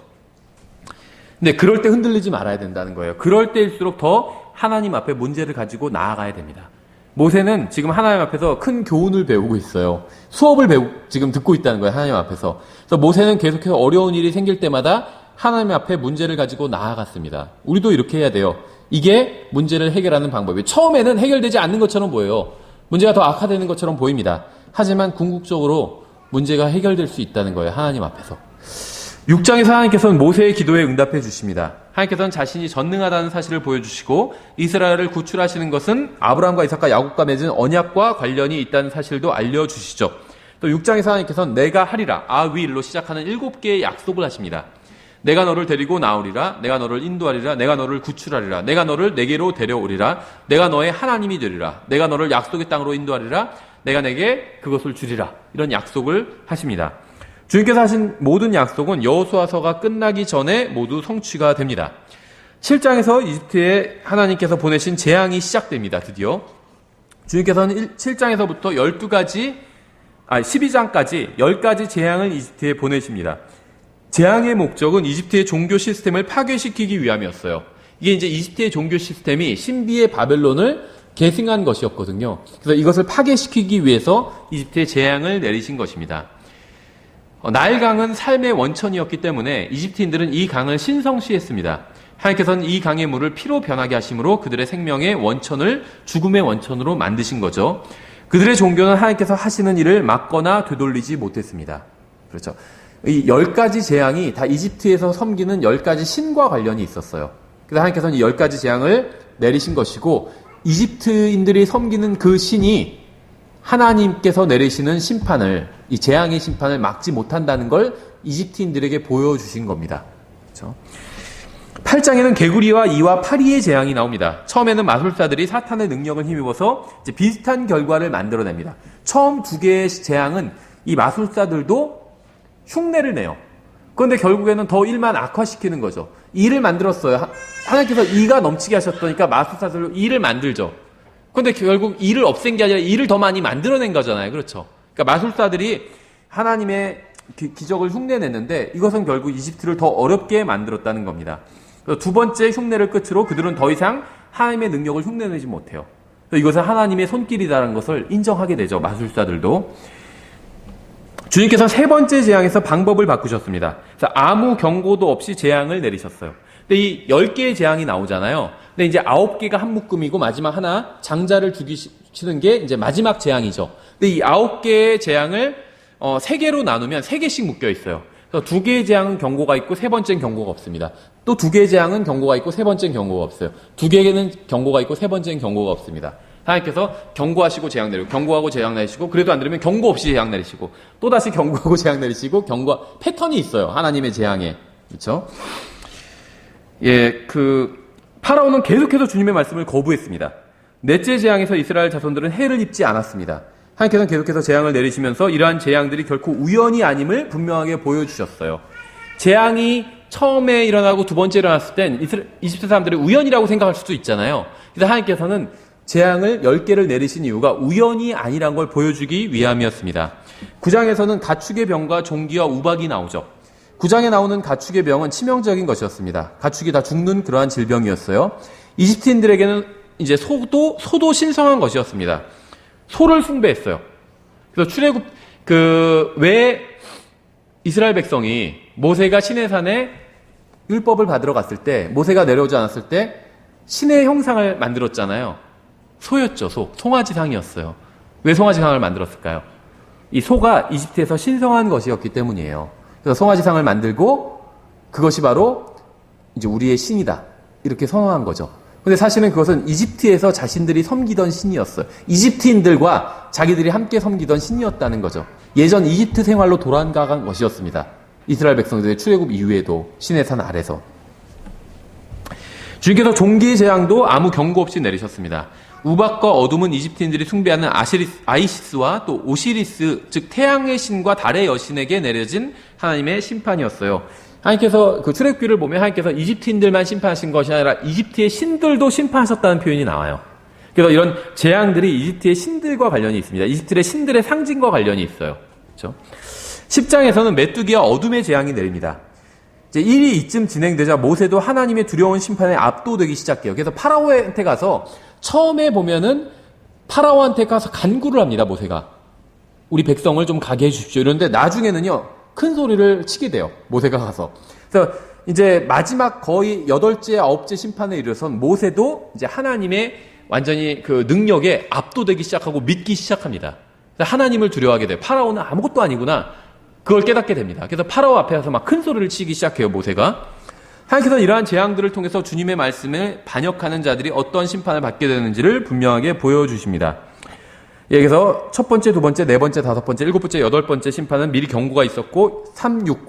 근데 그럴 때 흔들리지 말아야 된다는 거예요. 그럴 때일수록 더 하나님 앞에 문제를 가지고 나아가야 됩니다. 모세는 지금 하나님 앞에서 큰 교훈을 배우고 있어요. 수업을 지금 듣고 있다는 거예요, 하나님 앞에서. 그래서 모세는 계속해서 어려운 일이 생길 때마다 하나님 앞에 문제를 가지고 나아갔습니다. 우리도 이렇게 해야 돼요. 이게 문제를 해결하는 방법이에요. 처음에는 해결되지 않는 것처럼 보여요. 문제가 더 악화되는 것처럼 보입니다. 하지만 궁극적으로 문제가 해결될 수 있다는 거예요, 하나님 앞에서. 6장에서 하나님께서는 모세의 기도에 응답해 주십니다. 하나님께서는 자신이 전능하다는 사실을 보여주시고 이스라엘을 구출하시는 것은 아브라함과 이삭과 야곱과 맺은 언약과 관련이 있다는 사실도 알려주시죠. 또 6장에서 하나님께서는 내가 하리라, 아윌로 시작하는 7개의 약속을 하십니다. 내가 너를 데리고 나오리라, 내가 너를 인도하리라, 내가 너를 구출하리라, 내가 너를 내게로 데려오리라, 내가 너의 하나님이 되리라, 내가 너를 약속의 땅으로 인도하리라, 내가 내게 그것을 주리라. 이런 약속을 하십니다. 주님께서 하신 모든 약속은 여호수아서가 끝나기 전에 모두 성취가 됩니다. 7장에서 이집트에 하나님께서 보내신 재앙이 시작됩니다. 드디어 주님께서는 7장에서부터 12장까지 10가지 재앙을 이집트에 보내십니다. 재앙의 목적은 이집트의 종교 시스템을 파괴시키기 위함이었어요. 이게 이제 이집트의 종교 시스템이 신비의 바벨론을 계승한 것이었거든요. 그래서 이것을 파괴시키기 위해서 이집트에 재앙을 내리신 것입니다. 나일강은 삶의 원천이었기 때문에 이집트인들은 이 강을 신성시했습니다. 하나님께서는 이 강의 물을 피로 변하게 하심으로 그들의 생명의 원천을 죽음의 원천으로 만드신 거죠. 그들의 종교는 하나님께서 하시는 일을 막거나 되돌리지 못했습니다. 그렇죠. 이 10가지 재앙이 다 이집트에서 섬기는 10가지 신과 관련이 있었어요. 그래서 하나님께서는 이 10가지 재앙을 내리신 것이고, 이집트인들이 섬기는 그 신이 하나님께서 내리시는 심판을, 이 재앙의 심판을 막지 못한다는 걸 이집트인들에게 보여주신 겁니다. 그렇죠? 8장에는 개구리와 이와 파리의 재앙이 나옵니다. 처음에는 마술사들이 사탄의 능력을 힘입어서 이제 비슷한 결과를 만들어냅니다. 처음 두 개의 재앙은 이 마술사들도 흉내를 내요. 그런데 결국에는 더 일만 악화시키는 거죠. 이를 만들었어요. 하나님께서 이가 넘치게 하셨다니까 마술사들로 이를 만들죠. 그런데 결국 이를 없앤 게 아니라 이를 더 많이 만들어낸 거잖아요. 그렇죠? 그러니까 마술사들이 하나님의 기적을 흉내냈는데 이것은 결국 이집트를 더 어렵게 만들었다는 겁니다. 두 번째 흉내를 끝으로 그들은 더 이상 하나님의 능력을 흉내내지 못해요. 이것은 하나님의 손길이라는 것을 인정하게 되죠. 마술사들도. 주님께서 세 번째 재앙에서 방법을 바꾸셨습니다. 그래서 아무 경고도 없이 재앙을 내리셨어요. 근데 이 10개의 재앙이 나오잖아요. 근데 이제 9개가 한 묶음이고 마지막 하나 장자를 죽이시는 게 이제 마지막 재앙이죠. 근데 이 9개의 재앙을 3개로 나누면 3개씩 묶여 있어요. 그래서 2개의 재앙은 경고가 있고 세 번째는 경고가 없습니다. 또 2개의 재앙은 경고가 있고 세 번째는 경고가 없어요. 2개는 경고가 있고 세 번째는 경고가 없습니다. 하나님께서 경고하시고 재앙 내리고, 경고하고 재앙 내리시고, 그래도 안 되면 경고 없이 재앙 내리시고, 또 다시 경고하고 재앙 내리시고, 패턴이 있어요. 하나님의 재앙에. 그렇죠? 예, 파라오는 계속해서 주님의 말씀을 거부했습니다. 넷째 재앙에서 이스라엘 자손들은 해를 입지 않았습니다. 하나님께서는 계속해서 재앙을 내리시면서 이러한 재앙들이 결코 우연이 아님을 분명하게 보여주셨어요. 재앙이 처음에 일어나고 두 번째 일어났을 땐 이집트 사람들이 우연이라고 생각할 수도 있잖아요. 그래서 하나님께서는 재앙을 10개를 내리신 이유가 우연이 아니란 걸 보여주기 위함이었습니다. 9장에서는 가축의 병과 종기와 우박이 나오죠. 9장에 나오는 가축의 병은 치명적인 것이었습니다. 가축이 다 죽는 그러한 질병이었어요. 이집트인들에게는 이제 소도 신성한 것이었습니다. 소를 숭배했어요. 그래서 출애굽 왜 이스라엘 백성이 모세가 시내산에 율법을 받으러 갔을 때, 모세가 내려오지 않았을 때 신의 형상을 만들었잖아요. 소였죠. 송아지상이었어요. 왜 송아지상을 만들었을까요? 이 소가 이집트에서 신성한 것이었기 때문이에요. 그래서 송아지상을 만들고 그것이 바로 이제 우리의 신이다, 이렇게 선언한 거죠. 근데 사실은 그것은 이집트에서 자신들이 섬기던 신이었어요. 이집트인들과 자기들이 함께 섬기던 신이었다는 거죠. 예전 이집트 생활로 돌아간 것이었습니다. 이스라엘 백성들의 출애굽 이후에도 신의 산 아래서. 주님께서 종기 재앙도 아무 경고 없이 내리셨습니다. 우박과 어둠은 이집트인들이 숭배하는 아이시스와 또 오시리스, 즉 태양의 신과 달의 여신에게 내려진 하나님의 심판이었어요. 하나님께서 출애굽기를 보면 하나님께서 이집트인들만 심판하신 것이 아니라 이집트의 신들도 심판하셨다는 표현이 나와요. 그래서 이런 재앙들이 이집트의 신들과 관련이 있습니다. 이집트의 신들의 상징과 관련이 있어요. 그렇죠? 10장에서는 메뚜기와 어둠의 재앙이 내립니다. 이제 일이 이쯤 진행되자 모세도 하나님의 두려운 심판에 압도되기 시작해요. 그래서 파라오한테 가서 처음에 보면은 파라오한테 가서 간구를 합니다. 모세가 우리 백성을 좀 가게 해주십시오. 이런데 나중에는요 큰 소리를 치게 돼요. 모세가 가서. 그래서 이제 마지막 거의 8째, 9째 심판에 이르러선 모세도 이제 하나님의 완전히 그 능력에 압도되기 시작하고 믿기 시작합니다. 그래서 하나님을 두려워하게 돼요. 파라오는 아무것도 아니구나. 그걸 깨닫게 됩니다. 그래서 파라오 앞에 가서 막 큰 소리를 치기 시작해요. 모세가. 하나님께서는 이러한 재앙들을 통해서 주님의 말씀을 반역하는 자들이 어떤 심판을 받게 되는지를 분명하게 보여주십니다. 여기서 첫 번째, 두 번째, 네 번째, 다섯 번째, 일곱 번째, 여덟 번째 심판은 미리 경고가 있었고 3, 6,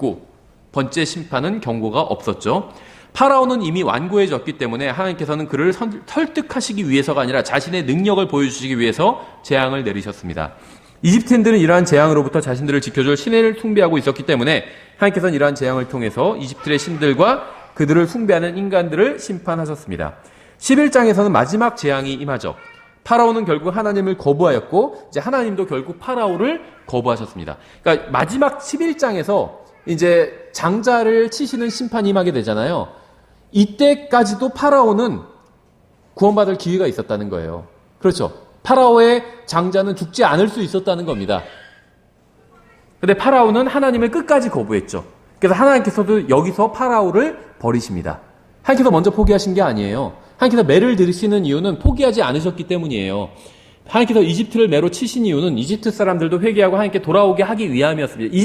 9번째 심판은 경고가 없었죠. 파라오는 이미 완고해졌기 때문에 하나님께서는 그를 설득하시기 위해서가 아니라 자신의 능력을 보여주시기 위해서 재앙을 내리셨습니다. 이집트인들은 이러한 재앙으로부터 자신들을 지켜줄 신을 숭배하고 있었기 때문에 하나님께서는 이러한 재앙을 통해서 이집트의 신들과 그들을 숭배하는 인간들을 심판하셨습니다. 11장에서는 마지막 재앙이 임하죠. 파라오는 결국 하나님을 거부하였고 이제 하나님도 결국 파라오를 거부하셨습니다. 그러니까 마지막 11장에서 이제 장자를 치시는 심판이 임하게 되잖아요. 이때까지도 파라오는 구원받을 기회가 있었다는 거예요. 그렇죠. 파라오의 장자는 죽지 않을 수 있었다는 겁니다. 근데 파라오는 하나님을 끝까지 거부했죠. 그래서 하나님께서도 여기서 파라오를 버리십니다. 하나님께서 먼저 포기하신 게 아니에요. 하나님께서 매를 들이시는 이유는 포기하지 않으셨기 때문이에요. 하나님께서 이집트를 매로 치신 이유는 이집트 사람들도 회개하고 하나님께 돌아오게 하기 위함이었습니다.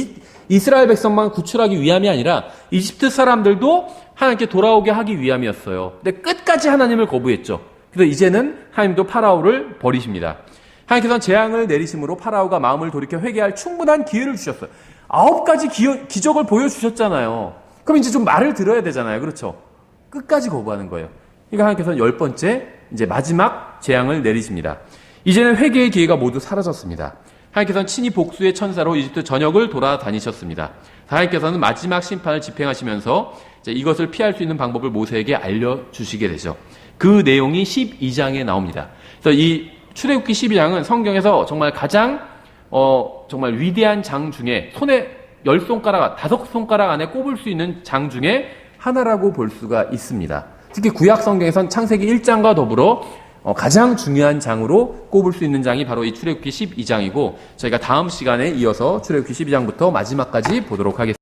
이스라엘 백성만 구출하기 위함이 아니라 이집트 사람들도 하나님께 돌아오게 하기 위함이었어요. 근데 끝까지 하나님을 거부했죠. 그래서 이제는 하나님도 파라오를 버리십니다. 하나님께서는 재앙을 내리심으로 파라오가 마음을 돌이켜 회개할 충분한 기회를 주셨어요. 9가지 기적을 보여주셨잖아요. 그럼 이제 좀 말을 들어야 되잖아요. 그렇죠? 끝까지 거부하는 거예요. 그러니까 하나님께서는 10번째, 이제 마지막 재앙을 내리십니다. 이제는 회개의 기회가 모두 사라졌습니다. 하나님께서는 친히 복수의 천사로 이집트 전역을 돌아다니셨습니다. 하나님께서는 마지막 심판을 집행하시면서 이제 이것을 피할 수 있는 방법을 모세에게 알려주시게 되죠. 그 내용이 12장에 나옵니다. 그래서 이 출애굽기 12장은 성경에서 정말 가장 정말 위대한 장 중에 손에 10손가락, 5손가락 안에 꼽을 수 있는 장 중에 하나라고 볼 수가 있습니다. 특히 구약 성경에선 창세기 1장과 더불어 가장 중요한 장으로 꼽을 수 있는 장이 바로 이 출애굽기 12장이고 저희가 다음 시간에 이어서 출애굽기 12장부터 마지막까지 보도록 하겠습니다.